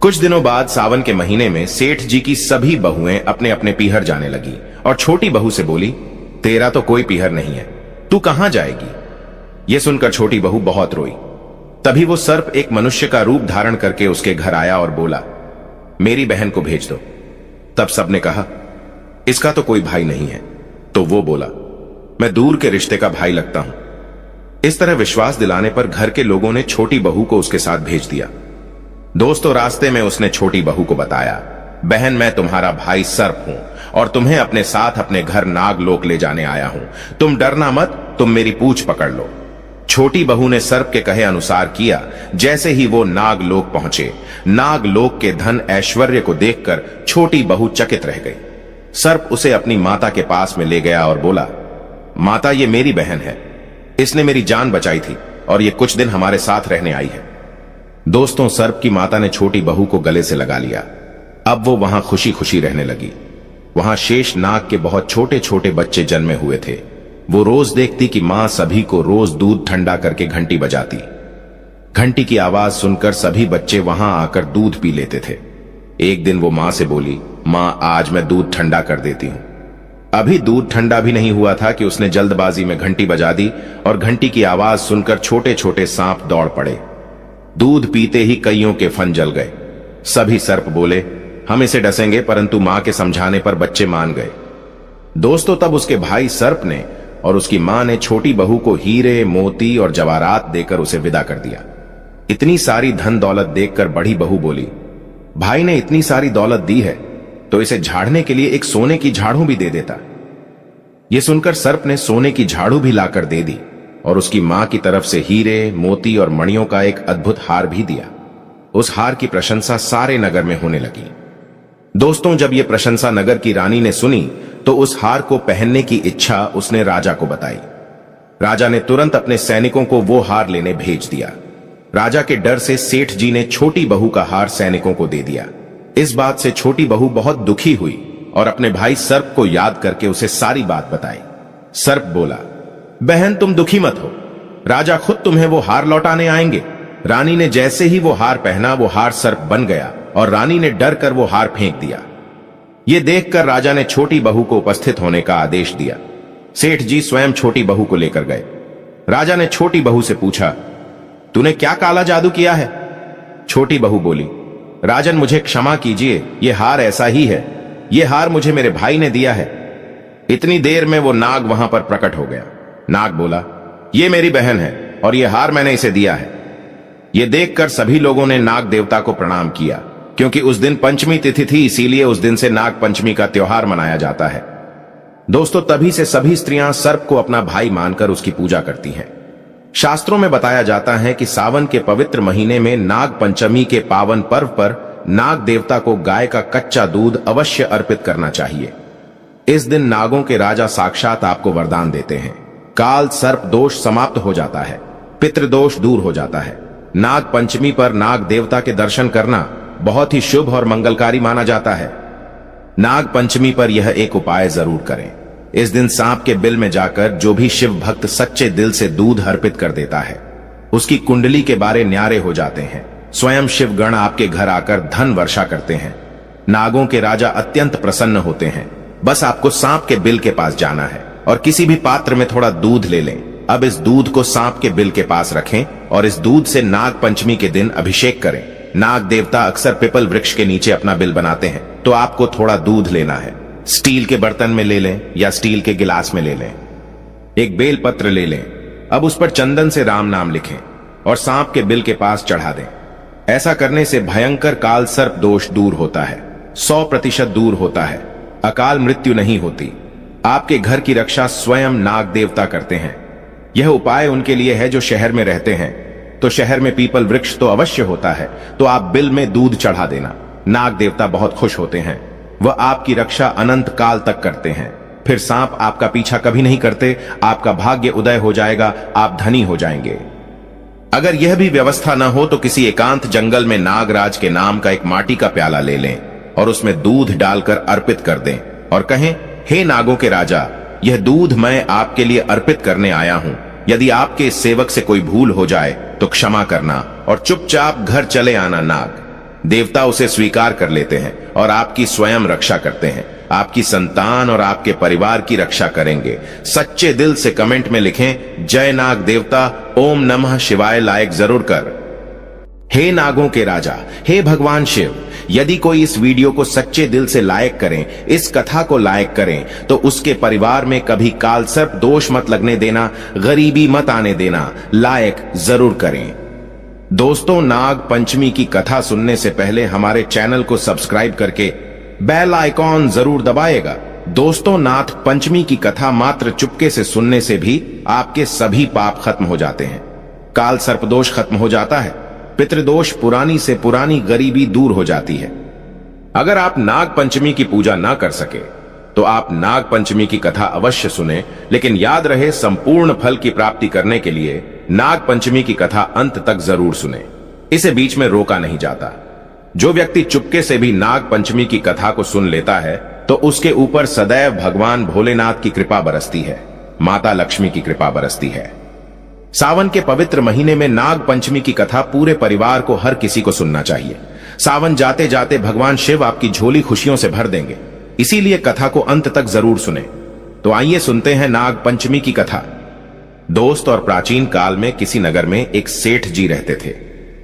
कुछ दिनों बाद सावन के महीने में सेठ जी की सभी बहुएं अपने अपने पीहर जाने लगी और छोटी बहू से बोली, तेरा तो कोई पीहर नहीं है, तू कहां जाएगी? यह सुनकर छोटी बहू बहुत रोई। तभी वो सर्प एक मनुष्य का रूप धारण करके उसके घर आया और बोला, मेरी बहन को भेज दो। तब सबने कहा, इसका तो कोई भाई नहीं है। तो वो बोला, मैं दूर के रिश्ते का भाई लगता हूं। इस तरह विश्वास दिलाने पर घर के लोगों ने छोटी बहू को उसके साथ भेज दिया। दोस्तों, रास्ते में उसने छोटी बहू को बताया, बहन मैं तुम्हारा भाई सर्प हूं और तुम्हें अपने साथ अपने घर नागलोक ले जाने आया हूं, तुम डरना मत, तुम मेरी पूंछ पकड़ लो। छोटी बहू ने सर्प के कहे अनुसार किया। जैसे ही वो नागलोक पहुंचे, नागलोक के धन ऐश्वर्य को देखकर छोटी बहू चकित रह गई। सर्प उसे अपनी माता के पास में ले गया और बोला, माता ये मेरी बहन है, इसने मेरी जान बचाई थी और ये कुछ दिन हमारे साथ रहने आई है। दोस्तों, सर्प की माता ने छोटी बहू को गले से लगा लिया। अब वो वहां खुशी खुशी रहने लगी। वहां शेष नाग के बहुत छोटे छोटे बच्चे जन्मे हुए थे। वो रोज देखती कि मां सभी को रोज दूध ठंडा करके घंटी बजाती। घंटी की आवाज सुनकर सभी बच्चे वहां आकर दूध पी लेते थे। एक दिन वो मां से बोली, मां आज मैं दूध ठंडा कर देती हूं। अभी दूध ठंडा भी नहीं हुआ था कि उसने जल्दबाजी में घंटी बजा दी और घंटी की आवाज सुनकर छोटे छोटे सांप दौड़ पड़े। दूध पीते ही कईयों के फन जल गए। सभी सर्प बोले, हम इसे डसेंगे, परंतु मां के समझाने पर बच्चे मान गए। दोस्तों, तब उसके भाई सर्प ने और उसकी मां ने छोटी बहू को हीरे, मोती और जवाहरात देकर उसे विदा कर दिया। इतनी सारी धन दौलत देखकर बड़ी बहू बोली, भाई ने इतनी सारी दौलत दी है तो इसे झाड़ने के लिए एक सोने की झाड़ू भी दे देता। यह सुनकर सर्प ने सोने की झाड़ू भी लाकर दे दी और उसकी मां की तरफ से हीरे, मोती और मणियों का एक अद्भुत हार भी दिया। उस हार की प्रशंसा सारे नगर में होने लगी। दोस्तों, जब यह प्रशंसा नगर की रानी ने सुनी तो उस हार को पहनने की इच्छा उसने राजा को बताई। राजा ने तुरंत अपने सैनिकों को वो हार लेने भेज दिया। राजा के डर से सेठ जी ने छोटी बहू का हार सैनिकों को दे दिया। इस बात से छोटी बहू बहुत दुखी हुई और अपने भाई सर्प को याद करके उसे सारी बात बताई। सर्प बोला, बहन तुम दुखी मत हो, राजा खुद तुम्हें वो हार लौटाने आएंगे। रानी ने जैसे ही वो हार पहना, वो हार सर्प बन गया और रानी ने डर कर वो हार फेंक दिया। ये देखकर राजा ने छोटी बहू को उपस्थित होने का आदेश दिया। सेठ जी स्वयं छोटी बहू को लेकर गए। राजा ने छोटी बहू से पूछा, तूने क्या काला जादू किया है? छोटी बहू बोली, राजन मुझे क्षमा कीजिए, ये हार ऐसा ही है, ये हार मुझे मेरे भाई ने दिया है। इतनी देर में वो नाग वहां पर प्रकट हो गया। नाग बोला, ये मेरी बहन है और ये हार मैंने इसे दिया है। ये देखकर सभी लोगों ने नाग देवता को प्रणाम किया, क्योंकि उस दिन पंचमी तिथि थी, इसीलिए उस दिन से नाग पंचमी का त्योहार मनाया जाता है। दोस्तों, तभी से सभी स्त्रियां सर्प को अपना भाई मानकर उसकी पूजा करती हैं। शास्त्रों में बताया जाता है कि सावन के पवित्र महीने में नाग पंचमी के पावन पर्व पर नाग देवता को गाय का कच्चा दूध अवश्य अर्पित करना चाहिए। इस दिन नागों के राजा साक्षात आपको वरदान देते हैं। काल सर्प दोष समाप्त हो जाता है, पितृदोष दूर हो जाता है। नाग पंचमी पर नाग देवता के दर्शन करना बहुत ही शुभ और मंगलकारी माना जाता है। नाग पंचमी पर यह एक उपाय जरूर करें। इस दिन सांप के बिल में जाकर जो भी शिव भक्त सच्चे दिल से दूध अर्पित कर देता है, उसकी कुंडली के बारे न्यारे हो जाते हैं। स्वयं शिव गण आपके घर आकर धन वर्षा करते हैं। नागों के राजा अत्यंत प्रसन्न होते हैं। बस आपको सांप के बिल के पास जाना है और किसी भी पात्र में थोड़ा दूध ले लें। अब इस दूध को सांप के बिल के पास रखें और इस दूध से नाग पंचमी के दिन अभिषेक करें। नाग देवता अक्सर पीपल वृक्ष के नीचे अपना बिल बनाते हैं, तो आपको थोड़ा दूध लेना है। स्टील के बर्तन में ले लें या स्टील के गिलास में ले लें। एक बेल पत्र ले लें। अब उस पर चंदन से राम नाम लिखें और सांप के बिल के पास चढ़ा दें। ऐसा करने से भयंकर काल सर्प दोष दूर होता है, 100% दूर होता है। अकाल मृत्यु नहीं होती। आपके घर की रक्षा स्वयं नाग देवता करते हैं। यह उपाय उनके लिए है जो शहर में रहते हैं। तो शहर में पीपल वृक्ष तो अवश्य होता है, तो आप बिल में दूध चढ़ा देना। नाग देवता बहुत खुश होते हैं। वह आपकी रक्षा अनंत काल तक करते हैं। फिर सांप आपका पीछा कभी नहीं करते। आपका भाग्य उदय हो जाएगा, आप धनी हो जाएंगे। अगर यह भी व्यवस्था न हो तो किसी एकांत जंगल में नागराज के नाम का एक माटी का प्याला ले लें और उसमें दूध डालकर अर्पित कर दें और कहें, हे नागों के राजा, यह दूध मैं आपके लिए अर्पित करने आया हूं। यदि आपके इस सेवक से कोई भूल हो जाए तो क्षमा करना और चुपचाप घर चले आना। नाग देवता उसे स्वीकार कर लेते हैं और आपकी स्वयं रक्षा करते हैं। आपकी संतान और आपके परिवार की रक्षा करेंगे। सच्चे दिल से कमेंट में लिखें, जय नाग देवता, ओम नमः शिवाय लाइक जरूर कर। हे नागों के राजा, हे भगवान शिव, यदि कोई इस वीडियो को सच्चे दिल से लाइक करें, इस कथा को लाइक करें, तो उसके परिवार में कभी कालसर्प दोष मत लगने देना, गरीबी मत आने देना। लाइक जरूर करें। दोस्तों, नाग पंचमी की कथा सुनने से पहले हमारे चैनल को सब्सक्राइब करके बेल आइकॉन जरूर दबाएगा। दोस्तों, नाग पंचमी की कथा मात्र चुपके से सुनने से भी आपके सभी पाप खत्म हो जाते हैं। काल सर्प दोष खत्म हो जाता है। पितृदोष, पुरानी से पुरानी गरीबी दूर हो जाती है। अगर आप नाग पंचमी की पूजा ना कर सके तो आप नाग पंचमी की कथा अवश्य सुने, लेकिन याद रहे, संपूर्ण फल की प्राप्ति करने के लिए नाग पंचमी की कथा अंत तक जरूर सुने। इसे बीच में रोका नहीं जाता। जो व्यक्ति चुपके से भी नाग पंचमी की कथा को सुन लेता है तो उसके ऊपर सदैव भगवान भोलेनाथ की कृपा बरसती है, माता लक्ष्मी की कृपा बरसती है। सावन के पवित्र महीने में नाग पंचमी की कथा पूरे परिवार को, हर किसी को सुनना चाहिए। सावन जाते जाते भगवान शिव आपकी झोली खुशियों से भर देंगे। इसीलिए कथा को अंत तक जरूर सुने। तो आइए सुनते हैं नाग पंचमी की कथा। दोस्त, और प्राचीन काल में किसी नगर में एक सेठ जी रहते थे।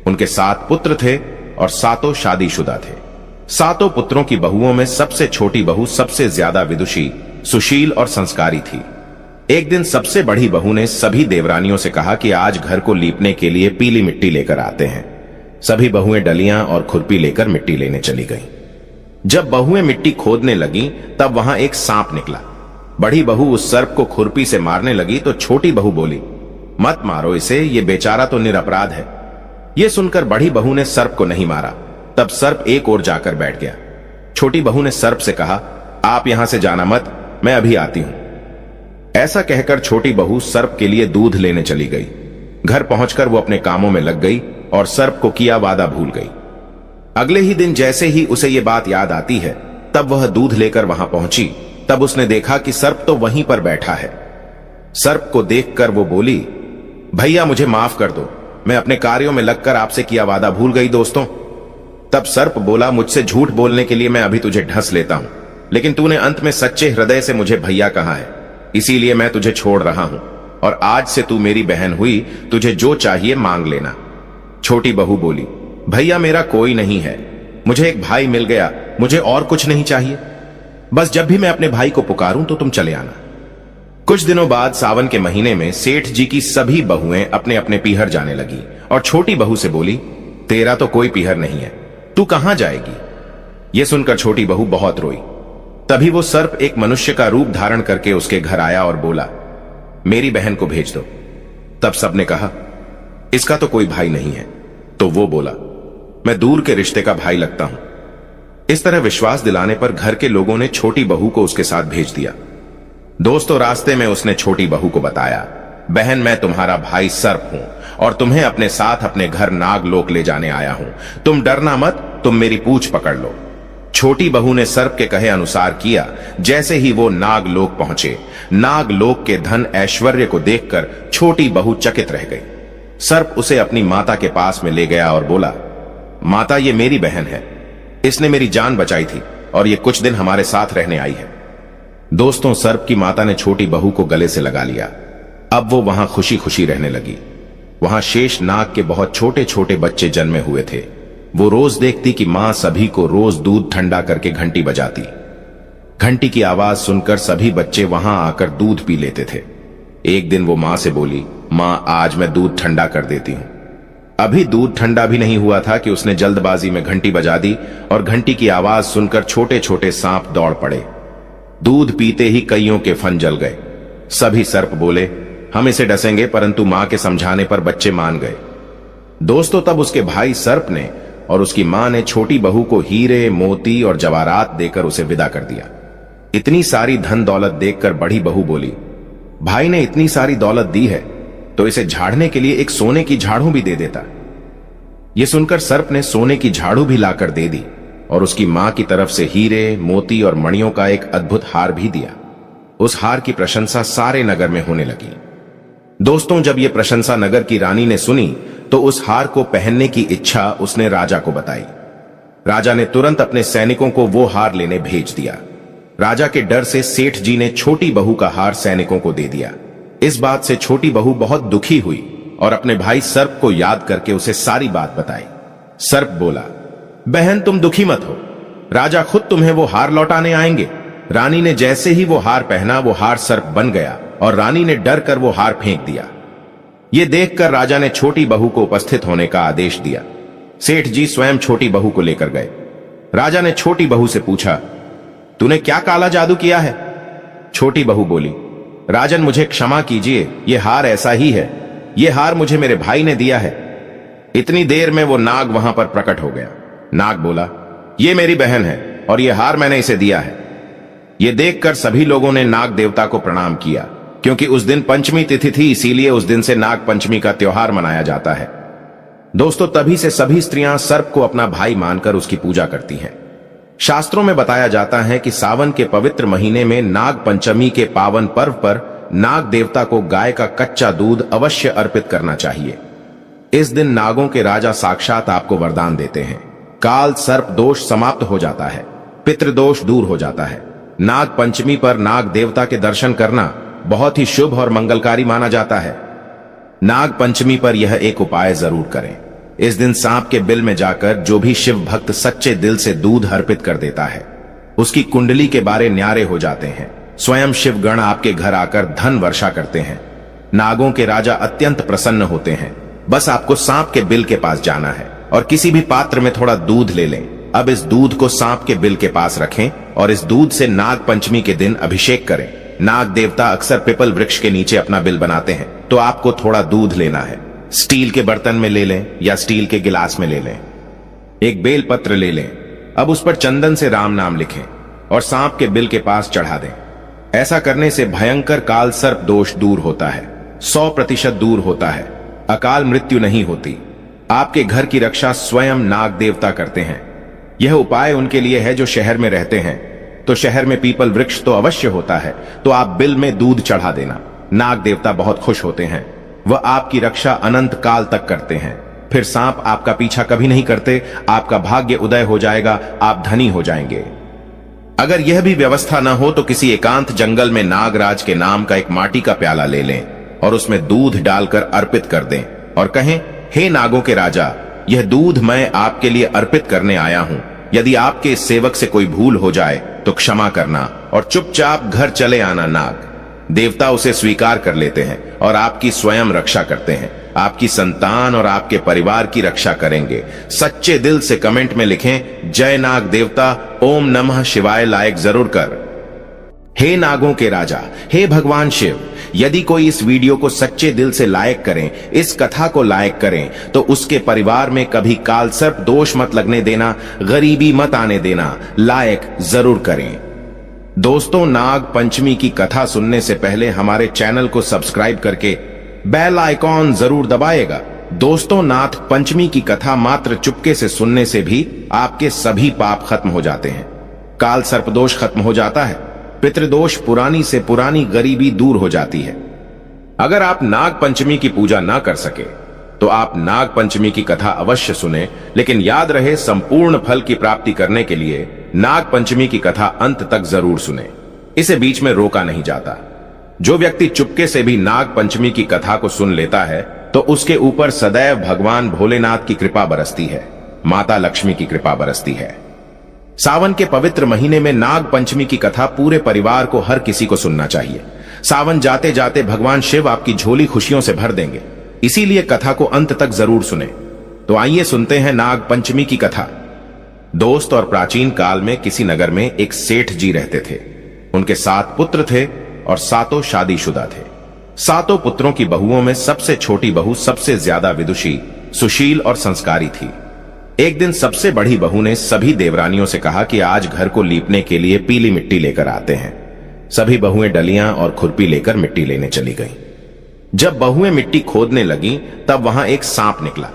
उनके 7 पुत्र थे और 7 शादीशुदा थे। 7 पुत्रों की बहुओं में सबसे छोटी बहू सबसे ज्यादा विदुषी, सुशील और संस्कारी थी। एक दिन सबसे बड़ी बहू ने सभी देवरानियों से कहा कि आज घर को लीपने के लिए पीली मिट्टी लेकर आते हैं। सभी बहुएं डलियां और खुरपी लेकर मिट्टी लेने चली गईं। जब बहुएं मिट्टी खोदने लगी तब वहां एक सांप निकला। बड़ी बहू उस सर्प को खुरपी से मारने लगी तो छोटी बहू बोली, मत मारो इसे, ये बेचारा तो निरपराध है। यह सुनकर बड़ी बहू ने सर्प को नहीं मारा। तब सर्प एक ओर जाकर बैठ गया। छोटी बहू ने सर्प से कहा, आप यहां से जाना मत, मैं अभी आती हूं। ऐसा कहकर छोटी बहू सर्प के लिए दूध लेने चली गई। घर पहुंचकर वो अपने कामों में लग गई और सर्प को किया वादा भूल गई। अगले ही दिन जैसे ही उसे ये बात याद आती है तब वह दूध लेकर वहां पहुंची। तब उसने देखा कि सर्प तो वहीं पर बैठा है। सर्प को देखकर वो बोली, भैया मुझे माफ कर दो, मैं अपने कार्यों में लगकर आपसे किया वादा भूल गई दोस्तों। तब सर्प बोला, मुझसे झूठ बोलने के लिए मैं अभी तुझे ढस लेता हूं, लेकिन तूने अंत में सच्चे हृदय से मुझे भैया कहा है, इसीलिए मैं तुझे छोड़ रहा हूं और आज से तू मेरी बहन हुई, तुझे जो चाहिए मांग लेना। छोटी बहू बोली, भैया मेरा कोई नहीं है, मुझे एक भाई मिल गया, मुझे और कुछ नहीं चाहिए। बस जब भी मैं अपने भाई को पुकारूं तो तुम चले आना। कुछ दिनों बाद सावन के महीने में सेठ जी की सभी बहुएं अपने अपने पीहर जाने लगी और छोटी बहू से बोली, तेरा तो कोई पीहर नहीं है, तू कहां जाएगी। यह सुनकर छोटी बहू बहुत रोई। तभी वो सर्प एक मनुष्य का रूप धारण करके उसके घर आया और बोला, मेरी बहन को भेज दो। तब सबने कहा, इसका तो कोई भाई नहीं है। तो वो बोला, मैं दूर के रिश्ते का भाई लगता हूं। इस तरह विश्वास दिलाने पर घर के लोगों ने छोटी बहू को उसके साथ भेज दिया। दोस्तों, रास्ते में उसने छोटी बहू को बताया, बहन मैं तुम्हारा भाई सर्प हूं और तुम्हें अपने साथ अपने घर नागलोक ले जाने आया हूं। तुम डरना मत, तुम मेरी पूंछ पकड़ लो। छोटी बहू ने सर्प के कहे अनुसार किया। जैसे ही वो नागलोक पहुंचे, नागलोक के धन ऐश्वर्य को देखकर छोटी बहू चकित रह गई। सर्प उसे अपनी माता के पास में ले गया और बोला, माता ये मेरी बहन है, इसने मेरी जान बचाई थी और ये कुछ दिन हमारे साथ रहने आई है। दोस्तों, सर्प की माता ने छोटी बहू को गले से लगा लिया। अब वो वहां खुशी खुशी रहने लगी। वहां शेष नाग के बहुत छोटे छोटे बच्चे जन्मे हुए थे। वो रोज देखती कि मां सभी को रोज दूध ठंडा करके घंटी बजाती। घंटी की आवाज सुनकर सभी बच्चे वहां आकर दूध पी लेते थे। एक दिन वो मां से बोली, मां आज मैं दूध ठंडा कर देती हूं। अभी दूध ठंडा भी नहीं हुआ था कि उसने जल्दबाजी में घंटी बजा दी और घंटी की आवाज सुनकर छोटे छोटे सांप दौड़ पड़े। दूध पीते ही कईयों के फन जल गए। सभी सर्प बोले, हम इसे डसेंगे, परंतु मां के समझाने पर बच्चे मान गए। दोस्तों, तब उसके भाई सर्प ने और उसकी मां ने छोटी बहू को हीरे, मोती और जवाहरात देकर उसे विदा कर दिया। इतनी सारी धन दौलत देखकर बड़ी बहू बोली, भाई ने इतनी सारी दौलत दी है तो इसे झाड़ने के लिए एक सोने की झाड़ू भी दे देता। यह सुनकर सर्प ने सोने की झाड़ू भी लाकर दे दी और उसकी मां की तरफ से हीरे, मोती और मणियों का एक अद्भुत हार भी दिया। उस हार की प्रशंसा सारे नगर में होने लगी। दोस्तों, जब यह प्रशंसा नगर की रानी ने सुनी तो उस हार को पहनने की इच्छा उसने राजा को बताई। राजा ने तुरंत अपने सैनिकों को वो हार लेने भेज दिया। राजा के डर से सेठ जी ने छोटी बहू का हार सैनिकों को दे दिया। इस बात से छोटी बहू बहुत दुखी हुई और अपने भाई सर्प को याद करके उसे सारी बात बताई। सर्प बोला, बहन तुम दुखी मत हो, राजा खुद तुम्हें वो हार लौटाने आएंगे। रानी ने जैसे ही वो हार पहना, वो हार सर्प बन गया और रानी ने डर कर वो हार फेंक दिया। ये देखकर राजा ने छोटी बहू को उपस्थित होने का आदेश दिया। सेठ जी स्वयं छोटी बहू को लेकर गए। राजा ने छोटी बहू से पूछा, तूने क्या काला जादू किया है? छोटी बहू बोली, राजन मुझे क्षमा कीजिए, ये हार ऐसा ही है। ये हार मुझे मेरे भाई ने दिया है। इतनी देर में वो नाग वहां पर प्रकट हो गया। नाग बोला, ये मेरी बहन है और ये हार मैंने इसे दिया है। ये देखकर सभी लोगों ने नाग देवता को प्रणाम किया, क्योंकि उस दिन पंचमी तिथि थी, इसीलिए उस दिन से नाग पंचमी का त्योहार मनाया जाता है। दोस्तों, तभी से सभी स्त्रियां सर्प को अपना भाई मानकर उसकी पूजा करती हैं। शास्त्रों में बताया जाता है कि सावन के पवित्र महीने में नाग पंचमी के पावन पर्व पर नाग देवता को गाय का कच्चा दूध अवश्य अर्पित करना चाहिए। इस दिन नागों के राजा साक्षात आपको वरदान देते हैं। काल सर्प दोष समाप्त हो जाता है, पितृदोष दूर हो जाता है। नाग पंचमी पर नाग देवता के दर्शन करना बहुत ही शुभ और मंगलकारी माना जाता है। नाग पंचमी पर यह एक उपाय जरूर करें। इस दिन सांप के बिल में जाकर जो भी शिव भक्त सच्चे दिल से दूध अर्पित कर देता है, उसकी कुंडली के बारे न्यारे हो जाते हैं। स्वयं शिवगण आपके घर आकर धन वर्षा करते हैं। नागों के राजा अत्यंत प्रसन्न होते हैं। बस आपको सांप के बिल के पास जाना है और किसी भी पात्र में थोड़ा दूध ले लें। अब इस दूध को सांप के बिल के पास रखें और इस दूध से नाग पंचमी के दिन अभिषेक करें। नाग देवता अक्सर पीपल वृक्ष के नीचे अपना बिल बनाते हैं, तो आपको थोड़ा दूध लेना है। स्टील के बर्तन में ले लें या स्टील के गिलास में ले लें। एक बेल पत्र ले लें। अब उस पर चंदन से राम नाम लिखें और सांप के बिल के पास चढ़ा दें। ऐसा करने से भयंकर काल सर्प दोष दूर होता है, 100% दूर होता है। अकाल मृत्यु नहीं होती। आपके घर की रक्षा स्वयं नाग देवता करते हैं। यह उपाय उनके लिए है जो शहर में रहते हैं। तो शहर में पीपल वृक्ष तो अवश्य होता है, तो आप बिल में दूध चढ़ा देना। नाग देवता बहुत खुश होते हैं। वह आपकी रक्षा अनंत काल तक करते हैं। फिर सांप आपका पीछा कभी नहीं करते। आपका भाग्य उदय हो जाएगा, आप धनी हो जाएंगे। अगर यह भी व्यवस्था न हो तो किसी एकांत जंगल में नागराज के नाम का एक माटी का प्याला ले लें और उसमें दूध डालकर अर्पित कर दें और कहें, हे नागों के राजा, यह दूध मैं आपके लिए अर्पित करने आया हूं। यदि आपके इस सेवक से कोई भूल हो जाए तो क्षमा करना और चुपचाप घर चले आना। नाग देवता उसे स्वीकार कर लेते हैं और आपकी स्वयं रक्षा करते हैं। आपकी संतान और आपके परिवार की रक्षा करेंगे। सच्चे दिल से कमेंट में लिखें, जय नाग देवता, ओम नमः शिवाय लाइक जरूर कर। हे नागों के राजा, हे भगवान शिव, यदि कोई इस वीडियो को सच्चे दिल से लाइक करें, इस कथा को लाइक करें, तो उसके परिवार में कभी काल सर्प दोष मत लगने देना, गरीबी मत आने देना। लाइक जरूर करें। दोस्तों, नाग पंचमी की कथा सुनने से पहले हमारे चैनल को सब्सक्राइब करके बेल आइकॉन जरूर दबाएगा। दोस्तों, नाग पंचमी की कथा मात्र चुपके से सुनने से भी आपके सभी पाप खत्म हो जाते हैं। काल सर्पदोष खत्म हो जाता है। पितृदोष, पुरानी से पुरानी गरीबी दूर हो जाती है। अगर आप नाग पंचमी की पूजा ना कर सके तो आप नाग पंचमी की कथा अवश्य सुने, लेकिन याद रहे, संपूर्ण फल की प्राप्ति करने के लिए नाग पंचमी की कथा अंत तक जरूर सुने। इसे बीच में रोका नहीं जाता। जो व्यक्ति चुपके से भी नाग पंचमी की कथा को सुन लेता है तो उसके ऊपर सदैव भगवान भोलेनाथ की कृपा बरसती है, माता लक्ष्मी की कृपा बरसती है। सावन के पवित्र महीने में नाग पंचमी की कथा पूरे परिवार को, हर किसी को सुनना चाहिए। सावन जाते जाते भगवान शिव आपकी झोली खुशियों से भर देंगे, इसीलिए कथा को अंत तक जरूर सुने। तो आइए सुनते हैं नाग पंचमी की कथा। दोस्त, और प्राचीन काल में किसी नगर में एक सेठ जी रहते थे। उनके 7 पुत्र थे और 7 शादीशुदा थे। 7 पुत्रों की बहुओं में सबसे छोटी बहू सबसे ज्यादा विदुषी, सुशील और संस्कारी थी। एक दिन सबसे बड़ी बहू ने सभी देवरानियों से कहा कि आज घर को लीपने के लिए पीली मिट्टी लेकर आते हैं। सभी बहुएं डलियां और खुरपी लेकर मिट्टी लेने चली गईं। जब बहुएं मिट्टी खोदने लगीं, तब वहां एक सांप निकला।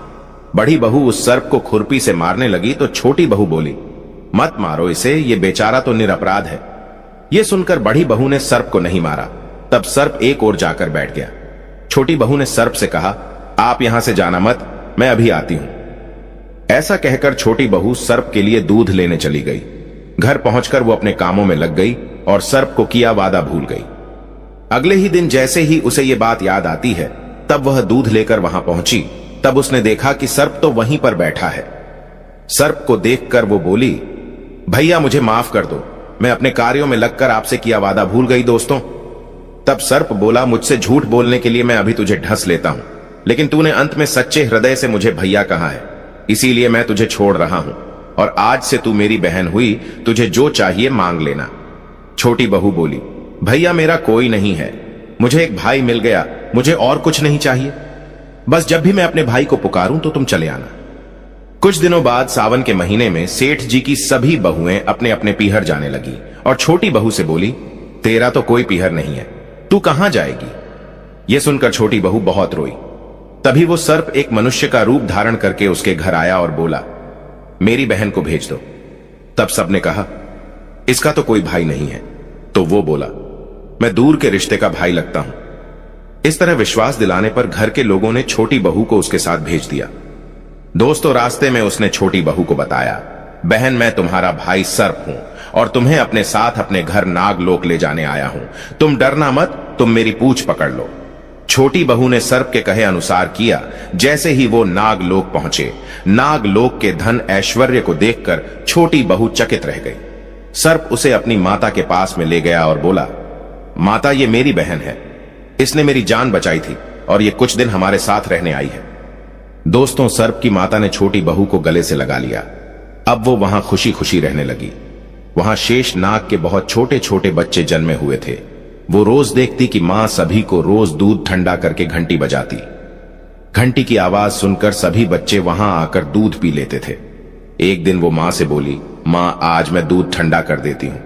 बड़ी बहू उस सर्प को खुरपी से मारने लगी तो छोटी बहू बोली, मत मारो इसे, ये बेचारा तो निरपराध है। यह सुनकर बड़ी बहू ने सर्प को नहीं मारा। तब सर्प एक ओर जाकर बैठ गया। छोटी बहू ने सर्प से कहा, आप यहां से जाना मत, मैं अभी आती हूं। ऐसा कहकर छोटी बहू सर्प के लिए दूध लेने चली गई। घर पहुंचकर वो अपने कामों में लग गई और सर्प को किया वादा भूल गई। अगले ही दिन जैसे ही उसे ये बात याद आती है, तब वह दूध लेकर वहां पहुंची। तब उसने देखा कि सर्प तो वहीं पर बैठा है। सर्प को देखकर वो बोली, भैया मुझे माफ कर दो, मैं अपने कार्यों में लगकर आपसे किया वादा भूल गई दोस्तों। तब सर्प बोला, मुझसे झूठ बोलने के लिए मैं अभी तुझे ढस लेता हूं, लेकिन तूने अंत में सच्चे हृदय से मुझे भैया कहा है, इसीलिए मैं तुझे छोड़ रहा हूं और आज से तू मेरी बहन हुई, तुझे जो चाहिए मांग लेना। छोटी बहू बोली, भैया मेरा कोई नहीं है, मुझे एक भाई मिल गया, मुझे और कुछ नहीं चाहिए। बस जब भी मैं अपने भाई को पुकारूं तो तुम चले आना। कुछ दिनों बाद सावन के महीने में सेठ जी की सभी बहुएं अपने अपने पीहर जाने लगी और छोटी बहू से बोली, तेरा तो कोई पीहर नहीं है, तू कहां जाएगी। यह सुनकर छोटी बहू बहुत रोई। तभी वो सर्प एक मनुष्य का रूप धारण करके उसके घर आया और बोला, मेरी बहन को भेज दो। तब सबने कहा, इसका तो कोई भाई नहीं है। तो वो बोला, मैं दूर के रिश्ते का भाई लगता हूं। इस तरह विश्वास दिलाने पर घर के लोगों ने छोटी बहू को उसके साथ भेज दिया। दोस्तों, रास्ते में उसने छोटी बहू को बताया, बहन मैं तुम्हारा भाई सर्प हूं और तुम्हें अपने साथ अपने घर नागलोक ले जाने आया हूं। तुम डरना मत, तुम मेरी पूंछ पकड़ लो। छोटी बहू ने सर्प के कहे अनुसार किया। जैसे ही वो नागलोक पहुंचे, नागलोक के धन ऐश्वर्य को देखकर छोटी बहू चकित रह गई। सर्प उसे अपनी माता के पास में ले गया और बोला, माता ये मेरी बहन है, इसने मेरी जान बचाई थी और ये कुछ दिन हमारे साथ रहने आई है। दोस्तों, सर्प की माता ने छोटी बहू को गले से लगा लिया। अब वो वहां खुशी खुशी रहने लगी। वहां शेष नाग के बहुत छोटे छोटे बच्चे जन्मे हुए थे। वो रोज देखती कि मां सभी को रोज दूध ठंडा करके घंटी बजाती। घंटी की आवाज सुनकर सभी बच्चे वहां आकर दूध पी लेते थे। एक दिन वो मां से बोली, मां आज मैं दूध ठंडा कर देती हूं।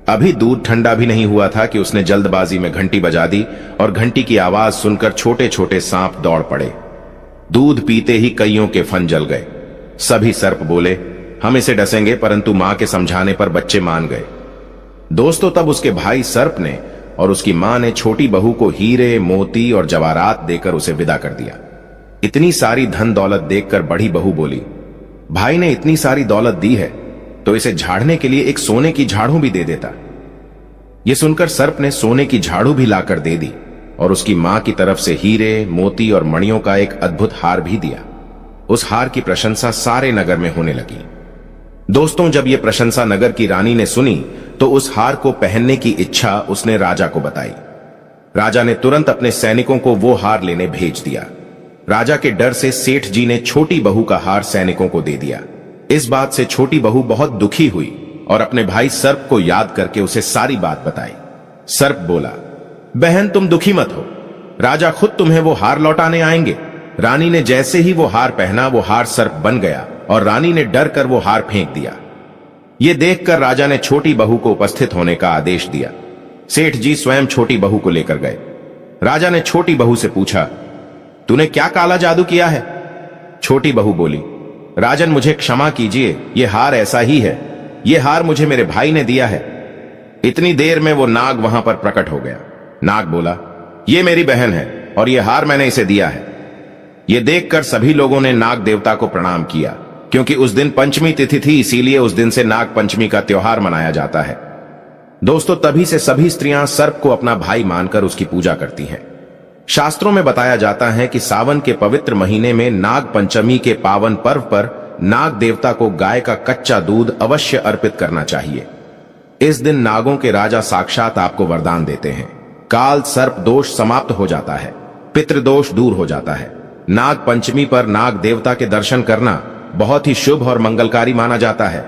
अभी दूध ठंडा भी नहीं हुआ था कि उसने जल्दबाजी में घंटी बजा दी और घंटी की आवाज सुनकर छोटे छोटे सांप दौड़ पड़े। दूध पीते ही कईयों के फन जल गए। सभी सर्प बोले, हम इसे डसेंगे, परंतु मां के समझाने पर बच्चे मान गए। दोस्तों, तब उसके भाई सर्प ने और उसकी मां ने छोटी बहू को हीरे, मोती और जवाहरात देकर उसे विदा कर दिया। इतनी सारी धन दौलत देखकर बड़ी बहू बोली, भाई ने इतनी सारी दौलत दी है तो इसे झाड़ने के लिए एक सोने की झाड़ू भी दे देता। यह सुनकर सर्प ने सोने की झाड़ू भी लाकर दे दी और उसकी मां की तरफ से हीरे, मोती और मणियों का एक अद्भुत हार भी दिया। उस हार की प्रशंसा सारे नगर में होने लगी। दोस्तों, जब यह प्रशंसा नगर की रानी ने सुनी तो उस हार को पहनने की इच्छा उसने राजा को बताई। राजा ने तुरंत अपने सैनिकों को वो हार लेने भेज दिया। राजा के डर से सेठ जी ने छोटी बहू का हार सैनिकों को दे दिया। इस बात से छोटी बहू बहुत दुखी हुई और अपने भाई सर्प को याद करके उसे सारी बात बताई। सर्प बोला, बहन तुम दुखी मत हो, राजा खुद तुम्हें वो हार लौटाने आएंगे। रानी ने जैसे ही वो हार पहना, वो हार सर्प बन गया और रानी ने डर कर वो हार फेंक दिया। ये देखकर राजा ने छोटी बहू को उपस्थित होने का आदेश दिया। सेठ जी स्वयं छोटी बहू को लेकर गए। राजा ने छोटी बहू से पूछा, तूने क्या काला जादू किया है। छोटी बहू बोली, राजन मुझे क्षमा कीजिए, ये हार ऐसा ही है, ये हार मुझे मेरे भाई ने दिया है। इतनी देर में वो नाग वहां पर प्रकट हो गया। नाग बोला, ये मेरी बहन है और ये हार मैंने इसे दिया है। ये देखकर सभी लोगों ने नाग देवता को प्रणाम किया, क्योंकि उस दिन पंचमी तिथि थी, इसीलिए उस दिन से नाग पंचमी का त्योहार मनाया जाता है। दोस्तों, तभी से सभी स्त्रियां सर्प को अपना भाई मानकर उसकी पूजा करती हैं। शास्त्रों में बताया जाता है कि सावन के पवित्र महीने में नाग पंचमी के पावन पर्व पर नाग देवता को गाय का कच्चा दूध अवश्य अर्पित करना चाहिए। इस दिन नागों के राजा साक्षात आपको वरदान देते हैं। काल सर्प दोष समाप्त हो जाता है, पितृदोष दूर हो जाता है। नाग पंचमी पर नाग देवता के दर्शन करना बहुत ही शुभ और मंगलकारी माना जाता है।